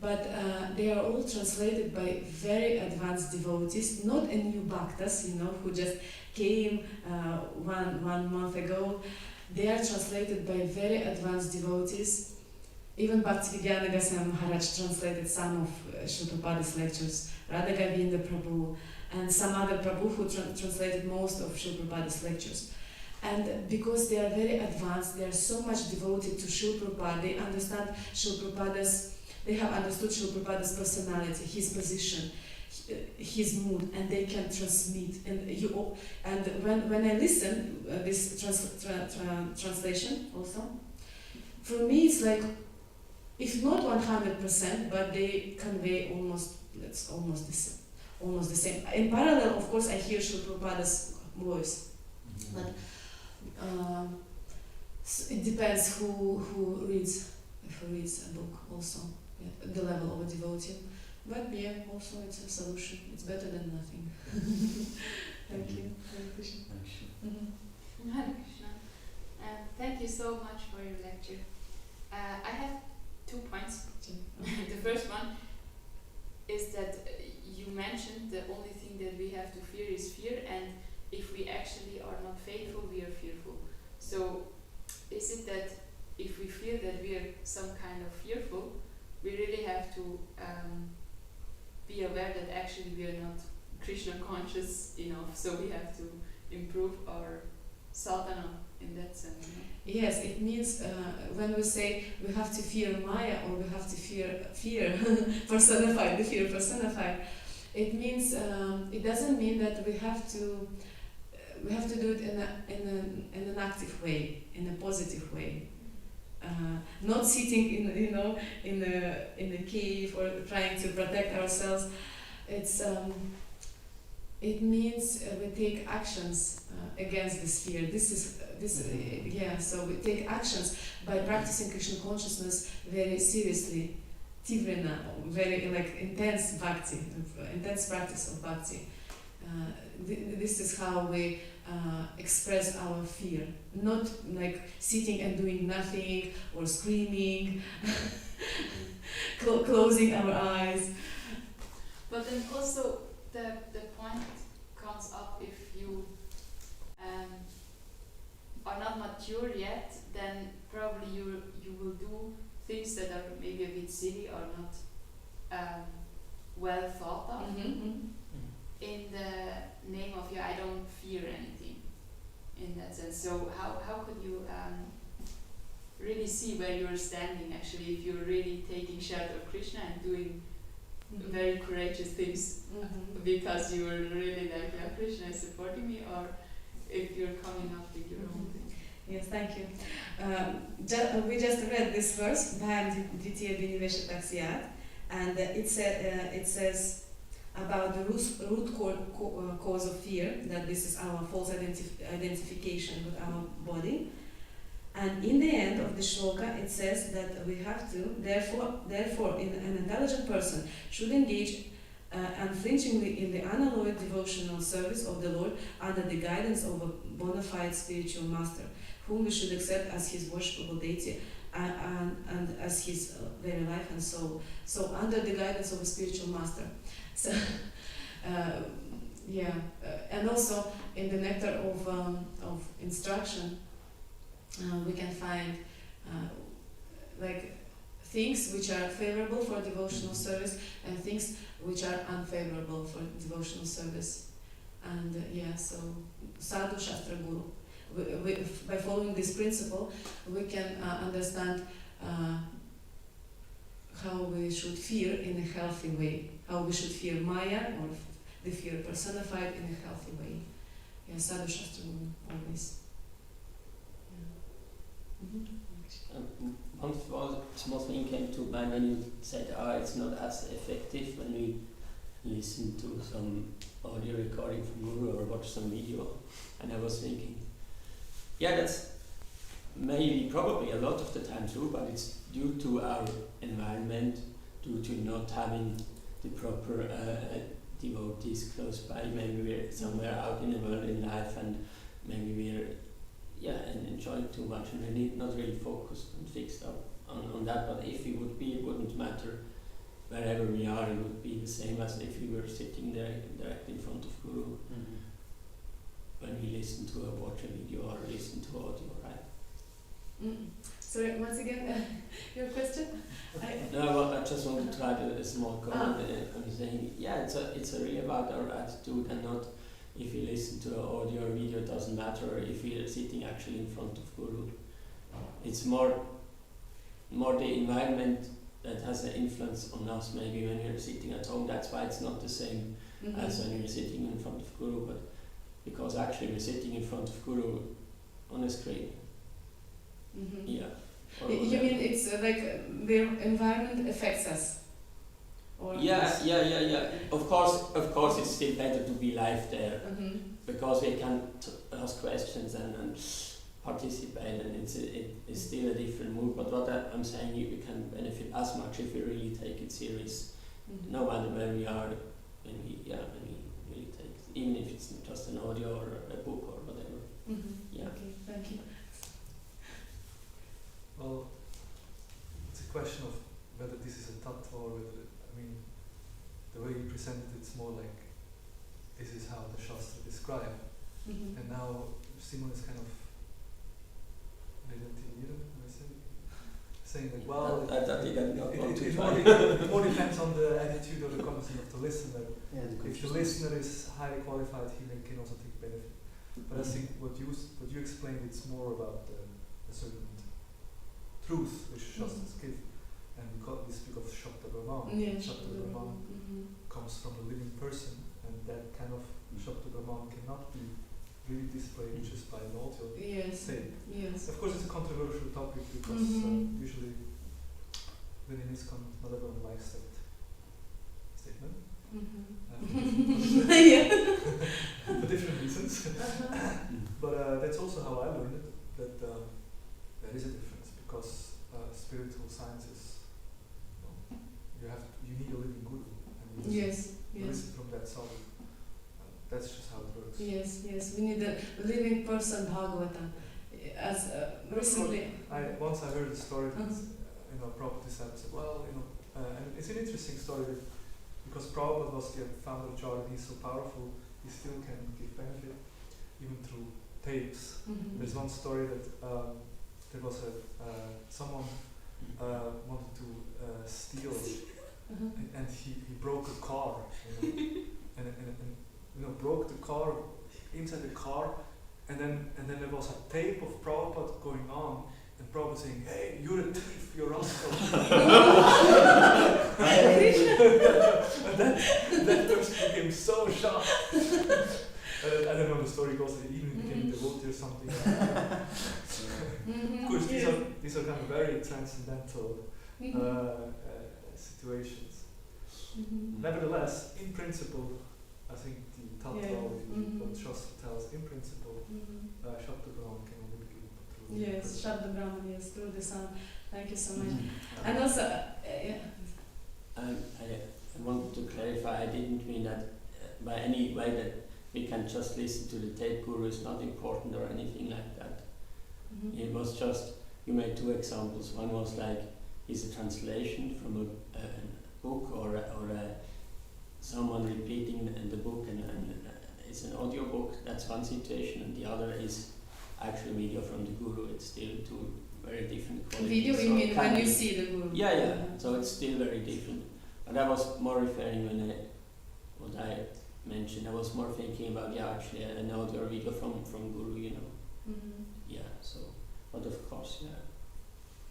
but they are all translated by very advanced devotees, not a new bhaktas, who just came 1 month ago. They are translated by very advanced devotees. Even Bhaktivedanta Goswami Maharaj translated some of Srila Prabhupada's lectures, Radha Govinda Prabhu, and some other Prabhu who translated most of Srila Prabhupada's lectures. And because they are very advanced, they are so much devoted to Srila Prabhupada, they understand they have understood Srila Prabhupada's personality, his position, his mood, and they can transmit. And when I listen this translation also, for me it's like, if not 100%, but they convey almost the same. In parallel, of course, I hear Srila Prabhupada's voice, but it depends who reads a book also, the level of a devotee. But also it's a solution. It's better than nothing. Thank you. Hare Krishna. Hare Krishna. Thank you so much for your lecture. I have 2 points. The first one is that you mentioned the only thing that we have to fear is fear, and if we actually are not faithful, we are fearful. So is it that if we feel that we are some kind of fearful, we really have to be aware that actually we are not Krishna conscious enough, so we have to improve our sadhana in that sense? Yes, it means when we say we have to fear Maya, or we have to fear personified, the fear personified, it means it doesn't mean that we have to we have to do it in an active way, in a positive way. Not sitting in a cave or trying to protect ourselves. It means we take actions against this fear. So we take actions by practicing Krishna consciousness very seriously, tivrina, very like intense bhakti, intense practice of bhakti. This is how we express our fear, not like sitting and doing nothing or screaming, closing our eyes. But then also the point comes up if you are not mature yet, then probably you will do things that are maybe a bit silly or not well thought of. In the name of I don't fear anything, in that sense. So how could you really see where you're standing actually, if you're really taking shelter of Krishna and doing very courageous things because you were really like, Krishna is supporting me, or if you're coming up with your own thing? Yes, thank you. We just read this verse, Bhayam Dvitiya Binivesha Taksiyat, and it says about the root cause of fear, that this is our false identification with our body. And in the end of the shloka, it says that we have to, therefore, an intelligent person should engage unflinchingly in the unalloyed devotional service of the Lord under the guidance of a bona fide spiritual master, whom we should accept as his worshipable deity and as his very life and soul. So under the guidance of a spiritual master. So, and also in the nectar of instruction, we can find like things which are favorable for devotional service and things which are unfavorable for devotional service. And so sadhu shastra guru. By following this principle, we can understand how we should fear in a healthy way, how we should fear Maya, or the fear personified, in a healthy way. Sadhu shastra guru, always. One small thing came to mind when you said, it's not as effective when we listen to some audio recording from Guru or watch some video. And I was thinking, that's maybe probably a lot of the time true, but it's due to our environment, due to not having the proper devotees close by. Maybe we're somewhere out in the world in life, and maybe we're and enjoying too much and really not really focused and fixed up on that. But if we would be, it wouldn't matter wherever we are. It would be the same as if we were sitting there directly in front of Guru. When we listen to watch a video or listen to audio, right? Sorry, once again, your question? I just want to try a small comment. I'm saying, it's really about our attitude, and not if we listen to audio or video, it doesn't matter, or if we are sitting actually in front of Guru. It's more the environment that has an influence on us, maybe when we're sitting at home. That's why it's not the same as when we're sitting in front of Guru, but because actually we're sitting in front of Guru on a screen. You mean it's like the environment affects us? Of course it's still better to be live there, because we can ask questions and participate, and it's still a different mood. But what I'm saying, we can benefit as much if we really take it serious, no matter where we are, when we really take it, even if it's just an audio or a book or whatever. Okay, thank you. Well, it's a question of whether this is a tattva or whether, the way you presented it's more like this is how the Shastra describe. And now Simon is kind of saying that, well, it more depends on the attitude or the condition of the listener. If the listener is highly qualified, he can also take benefit. But I think what you explained, it's more about a certain truth which Shastras give. And we speak of Shabda Brahman. Shabda Brahman comes from a living person, and that kind of Shabda Brahman cannot be really displayed just by an audio Yes. tape. Yes. Of course, it's a controversial topic because usually within ISKCON, not everyone likes that statement. Yeah. For different reasons. But that's also how I learned it, that there is a difference, because spiritual sciences, you need a living guru, and you listen from that side. That's just how it works. Yes. We need a living person, Bhagavata. As recently, Once I heard a story that Prabhupada decided, said, and it's an interesting story that because Prabhupada was the founder of Charity, he's so powerful, he still can give benefit even through tapes. There's one story that there was someone wanted to steal, and he broke a car, and broke the car inside the car, and then there was a tape of Prabhupada going on, and Prabhupada saying, "Hey, you're a thief, you're a rascal." And that person became so shocked. I don't know, the story goes that he even became devotee or something. Of course, these are kind of very transcendental situations. Nevertheless, in principle, I think the tattva, what Shastra tells, in principle, Shabda Brahman can only be given through. Yes, Shabda Brahman, yes, through the sun. Thank you so much. And also, I wanted to clarify, I didn't mean that by any way that we can just listen to the tape guru is not important or anything like that. It was just, you made two examples. One was like, is a translation from a book or someone repeating the book and it's an audio book, that's one situation, and the other is actual video from the guru. It's still two very different qualities. Video, you mean when you see the guru? Yeah, so it's still very different. But I was more referring what I mentioned, I was more thinking about, actually an audio or video from guru, Yeah, so, but of course,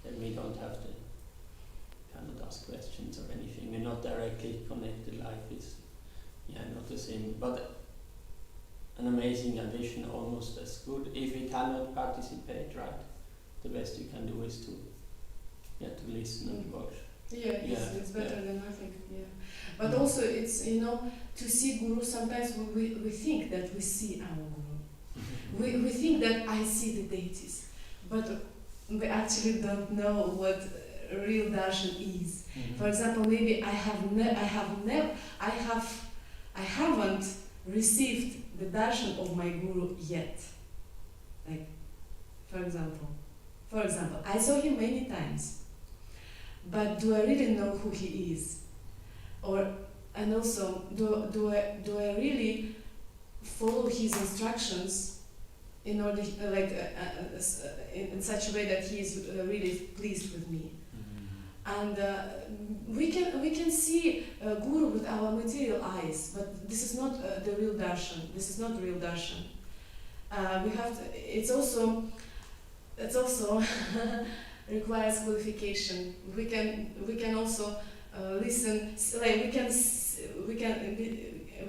then we don't have to cannot ask questions or anything. We're not directly connected. Life is, not the same. But an amazing addition, almost as good. If we cannot participate, right, the best you can do is to listen and watch. It's better than nothing. But also, it's to see guru. Sometimes we think that we see our guru. we think that I see the deities, but we actually don't know what real darshan is. For example, maybe I haven't received the darshan of my guru yet. Like, for example, I saw him many times, but do I really know who he is? And also, do I really follow his instructions in order, in such a way that he is really pleased with me? And we can see guru with our material eyes, but this is not the real darshan. This is not real darshan. We have to. It's also requires qualification. We can also listen. Like we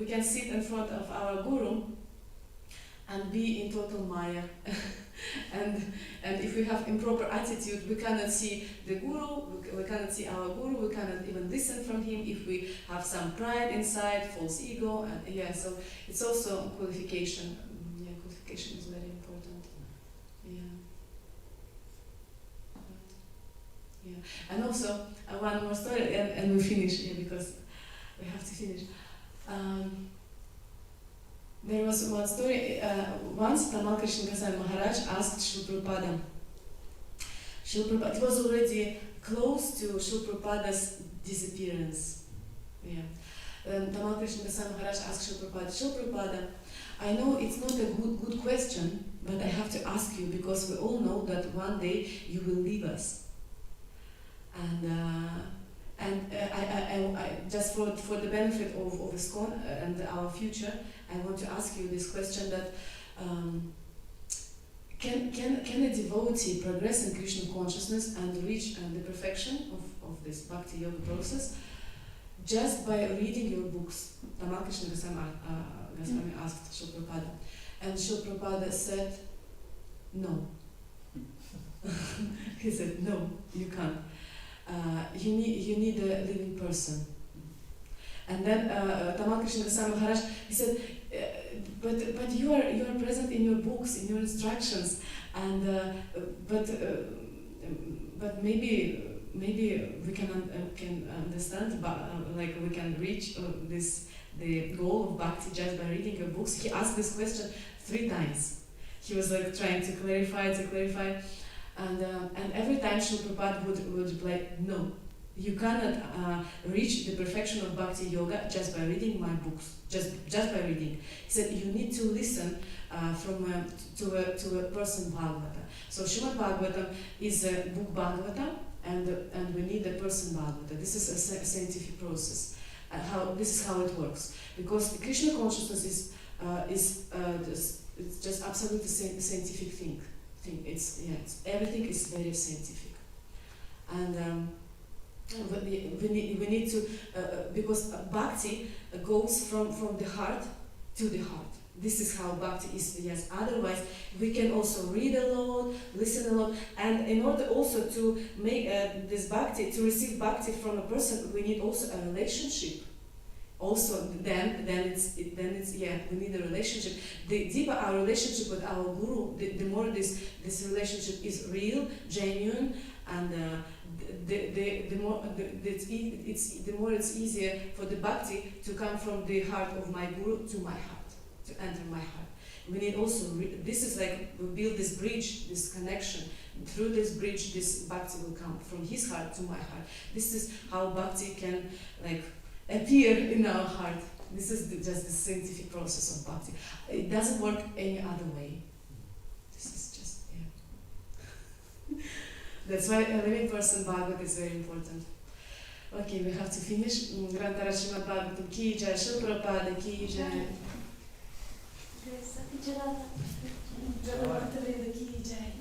can sit in front of our guru and be in total maya. and if we have improper attitude, we cannot see the guru, we cannot see our guru, we cannot even listen from him if we have some pride inside, false ego, and so it's also qualification. Qualification is very important. And also one more story, and we finish because we have to finish. There was one story, once Tamal Krishna Goswami Maharaj asked Srila Prabhupada, it was already close to Srila Prabhupada's disappearance. Tamal Krishna Goswami Maharaj asked Srila Prabhupada, I know it's not a good question, but I have to ask you because we all know that one day you will leave us. And I just for the benefit of ISKCON and our future, I want to ask you this question: that can a devotee progress in Krishna consciousness and reach the perfection of this bhakti yoga process just by reading your books? Tamal Krishna Goswami asked Srila Prabhupada, And Srila Prabhupada said, no. He said, no, you can't. You need a living person. And then Tamal Krishna Dasai Maharaj, he said, but you are present in your books, in your instructions, and but maybe we can understand, like we can reach the goal of bhakti just by reading your books. He asked this question 3 times. He was like trying to clarify, and every time Srila Prabhupada would reply, no, you cannot reach the perfection of bhakti yoga just by reading my books, just by reading. He said you need to listen to a person Bhagavata. So Srimad Bhagavatam is a book Bhagavatam, and we need a person Bhagavata. This is a scientific process. This is how it works, because Krishna consciousness is just absolutely scientific thing. Everything is very scientific, and we need to because bhakti goes from the heart to the heart. This is how bhakti is. Yes. Otherwise, we can also read a lot, listen a lot, and in order also to make this bhakti, to receive bhakti from a person, we need also a relationship. Also, then it's we need a relationship. The deeper our relationship with our guru, the more this relationship is real, genuine, and the more it's easier for the bhakti to come from the heart of my guru to my heart, to enter my heart. We need also this is like we build this bridge, this connection. Through this bridge, this bhakti will come from his heart to my heart. This is how bhakti can appear in our heart. This is just the scientific process of bhakti. It doesn't work any other way. This is just, That's why a living person Bhagavad is very important. Okay, we have to finish. Grantara Srimad Bhagavatam ki jai, Srila Prabhupada ki jai. Jalavataveda ki jai.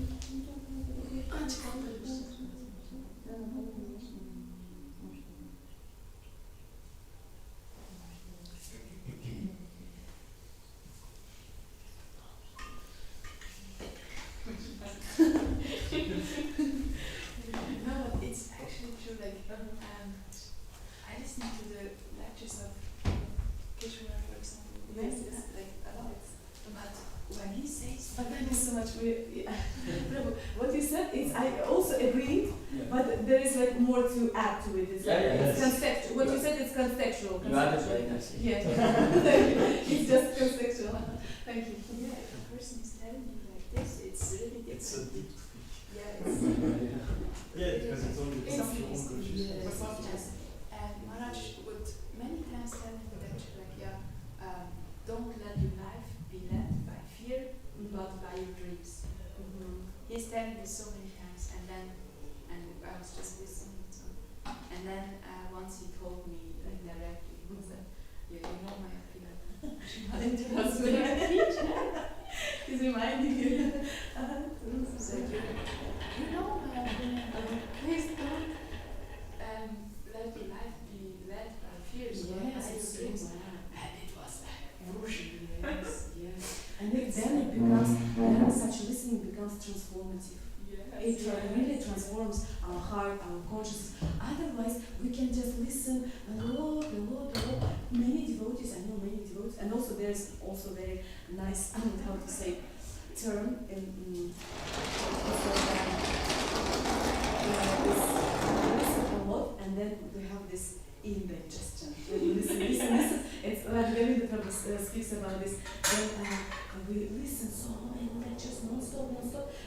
No, but it's actually true. Like, I listen to the lectures of Kishore, for example. It's like a lot. But when he says, But thank you so much for Prabhu. What you said is I also agree, but there is like more to add to it. It's it's conceptual. What you said is contextual. You added very nicely. Yeah. It's just contextual. Thank you. yeah, if a person is telling you like this, it's really different. It's a deep speak. Yeah, it's Because it's only It's- your own yes, consciousness. yes. And Maharaj would many times tell me that actually, like, don't let your life be led by fear, but by your dreams. He's telling me so many times, and I was just listening to him. And then once he told me like directly, he said, you know my opinion. He's reminding you. So you know my opinion, please don't let your life be led by fears, but by your dreams. And it was like whoosh. Yes. And then it becomes, then such listening becomes transformative. It really transforms our heart, our consciousness. Otherwise, we can just listen a lot. Many devotees, I know many devotees, and also there's also very nice, I don't know how to say, term in listen a lot, and then we have this indigestion. When you listen. It's like Devi speaks about this. Then we listen so many lectures non-stop,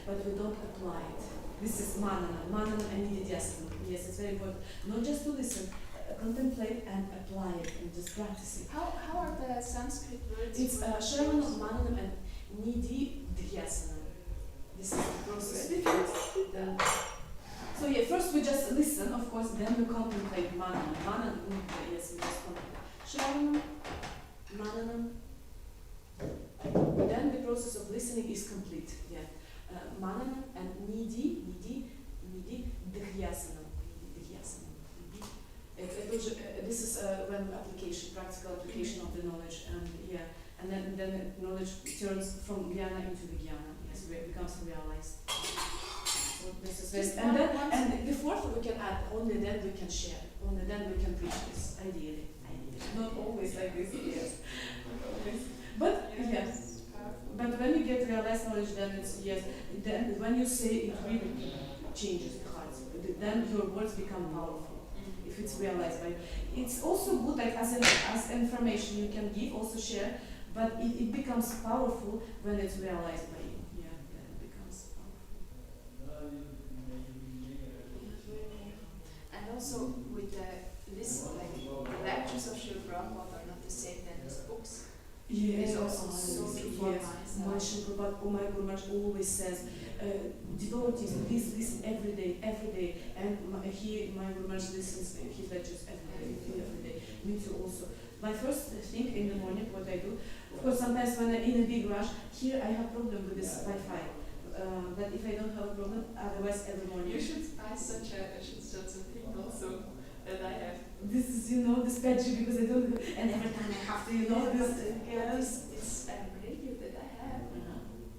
but we don't apply it. This is manana and nididhyasana. Yes, it's very important. Not just to listen, contemplate and apply it and just practice it. How are the Sanskrit words? It's Shravanam, Mananam and Nididhyasana. This is the process. So first we just listen, of course, then we contemplate Mananam. Mananam, yes, we just contemplate. Shravanam, Mananam. Then the process of listening is complete. Yeah. Mananam and Nididhyasana. This is when application, practical application of the knowledge, and then the knowledge turns Yes, it becomes realized. So this is Just very, one- and then one and the fourth we can add. Only then we can share. Only then we can preach this. Ideally, not always like this. Yes, not always. But yes. But when you get realized knowledge, then it's yes. Then when you say it really changes the hearts. Then your words become powerful. If it's realized by, it's also good like as information you can give, also share. But it becomes powerful when it's realized by you. Yeah, then it becomes powerful. And also with this, like the lectures of Srila Prabhupada are not the same than his books. Yes, It's also so yes. My Srila Prabhupada, oh my Guru Maharaj always says, devotees, listen every day, and my Guru Maharaj listens his lectures every day. Me too also. My first thing in the morning, what I do, of course, sometimes when I'm in a big rush, here I have problem with this Wi-Fi. But if I don't have a problem, otherwise every morning. You should buy such a thing also that I have. This is, this badge because I don't, and every time I have to, this. Yes. This radio that I have,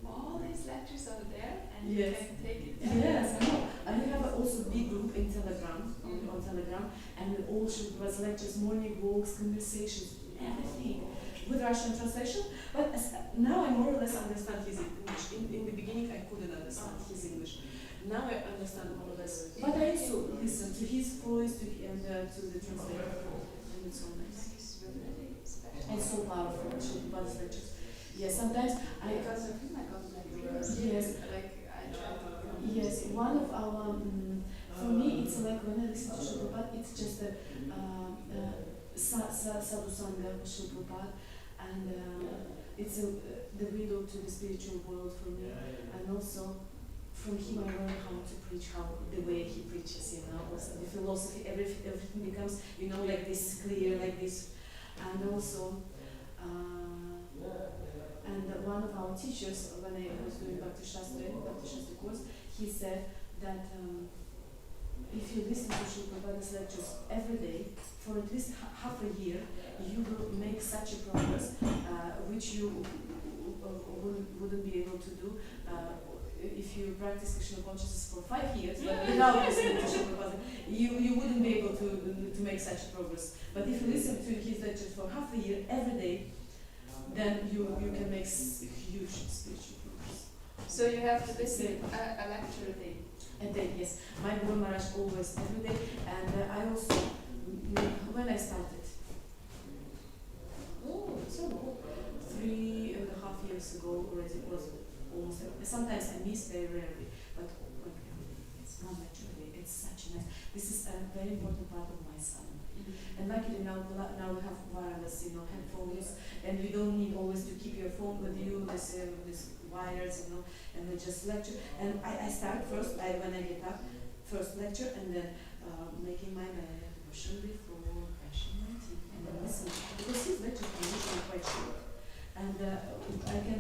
all these lectures are there, and Yes. you can take it. Yes, I know. I have also big group in Telegram, on Telegram, and all Srila lectures, morning walks, conversations, everything, with Russian translation. But now I more or less understand his English. In the beginning I couldn't understand his English. Now I understand more or less. But I also listen to his voice and to the translator, and it's so nice. It's really special. And so powerful, Srila lectures. Yes, sometimes Because of him, I got like Yes. like I tried to. Yes, one of our, for me, it's like when I listen to Srila Prabhupada, it's just a sadhu sangha of Srila Prabhupada, and it's the window to the spiritual world for me. And also, from him I learn how to preach, the way he preaches, also the philosophy, everything becomes, like this clear, like this. And also, and one of our teachers, when I was doing Bhakti Shastra course, he said that if you listen to Srila Prabhupada's lectures every day for at least half a year, you will make such a progress which you wouldn't be able to do if you practice Krishna consciousness for 5 years, but without listening to Srila Prabhupada, you wouldn't be able to make such progress. But if you listen to his lectures for half a year every day, then you can make huge spiritual progress. So you have to listen a lecture a day. A day, yes. My Guru Maharaj always every day, and I also when I started, so 3.5 years ago already, it was almost. Sometimes I miss very rarely, but it's one lecture a day. It's such a nice. This is a very important part of my son. And luckily now we have wireless, headphones, and you don't need always to keep your phone with you, this wires, and we just lecture. And I start first, when I get up, first lecture, and then making my bed, washing before, brushing my teeth, and then listening. Because his lectures are usually quite short. And I can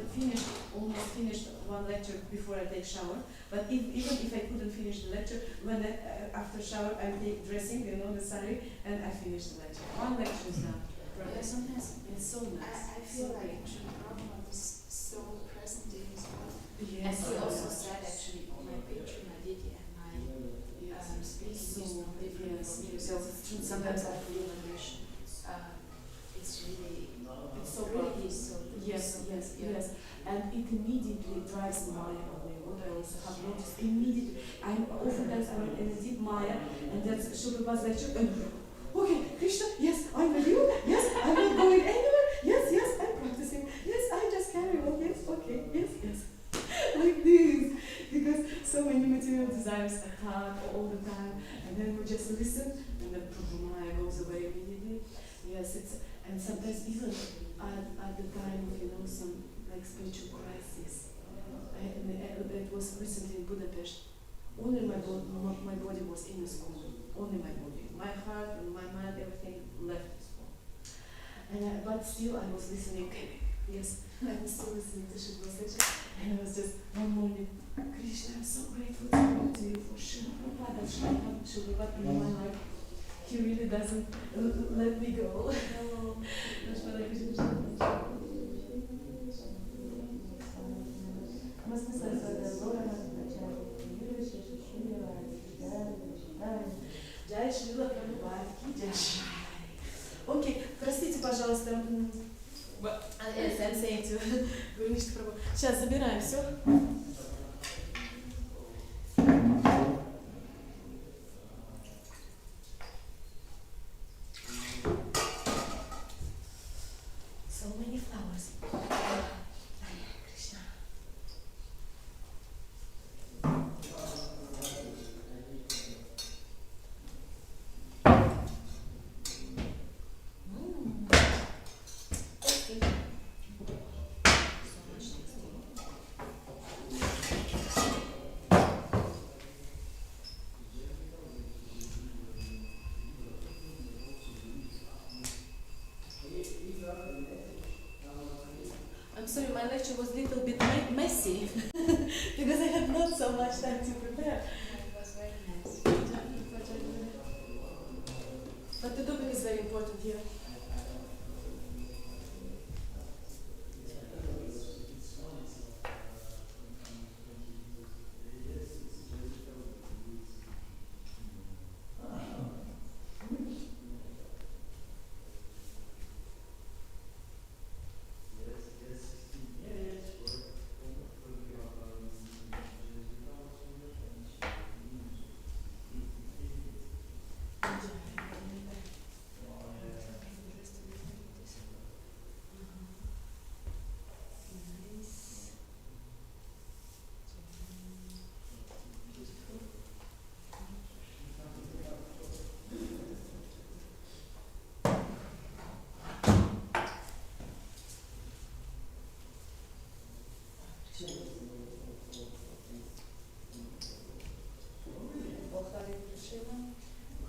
almost finish one lecture before I take shower. But even if I couldn't finish the lecture, when after shower I take dressing, the sari, and I finish the lecture. One lecture is done. Yeah, sometimes It's so nice. I feel like Srila Prabhupada is so present in his life. Yes. And he also said actually, my picture, my Didi, and my speaking So, is not different yes, from you. yes, it's true. Sometimes I feel like it's really, It's so really so. Yes, and it immediately drives Maya away. What I also have noticed immediately. Oftentimes I'm in a deep Maya, and that's Srila Prabhupada's lecture. And, okay, Krishna, yes, I'm with you. Yes, I'm not going anywhere. Yes, I'm practicing. Yes, I just carry on. Yes, okay, yes. Like this, because so many material desires attack all the time, and then we just listen, and then Maya goes away immediately. Yes, and sometimes even at the time of some like spiritual crisis. It was recently in Budapest. Only my body was in the school. Only my body, my heart and my mind, everything left the school. And but still, I was listening. Yes, I was still listening to Srila lecture, and I was just one morning. Krishna, I'm so grateful to you for Srila Prabhupada. Srila Prabhupada in my life. He really doesn't let me go. Mas Сейчас забираем все. So many flowers. Krishna. Tasty. So much tasty. I'm sorry, my lecture was a little bit messy because I had not so much time to prepare. It was very nice. But the topic is very important here.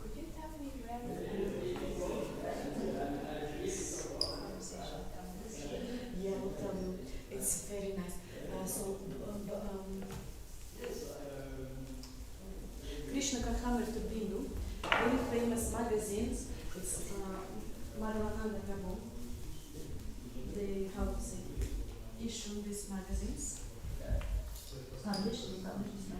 Could you tell me where this conversation comes? Yeah, I'll tell you. It's very nice. Krishna Kathamar to Bindu, very famous magazines. It's Madhavananda Prabhu. They, how to say, issue these magazines. Published these magazines.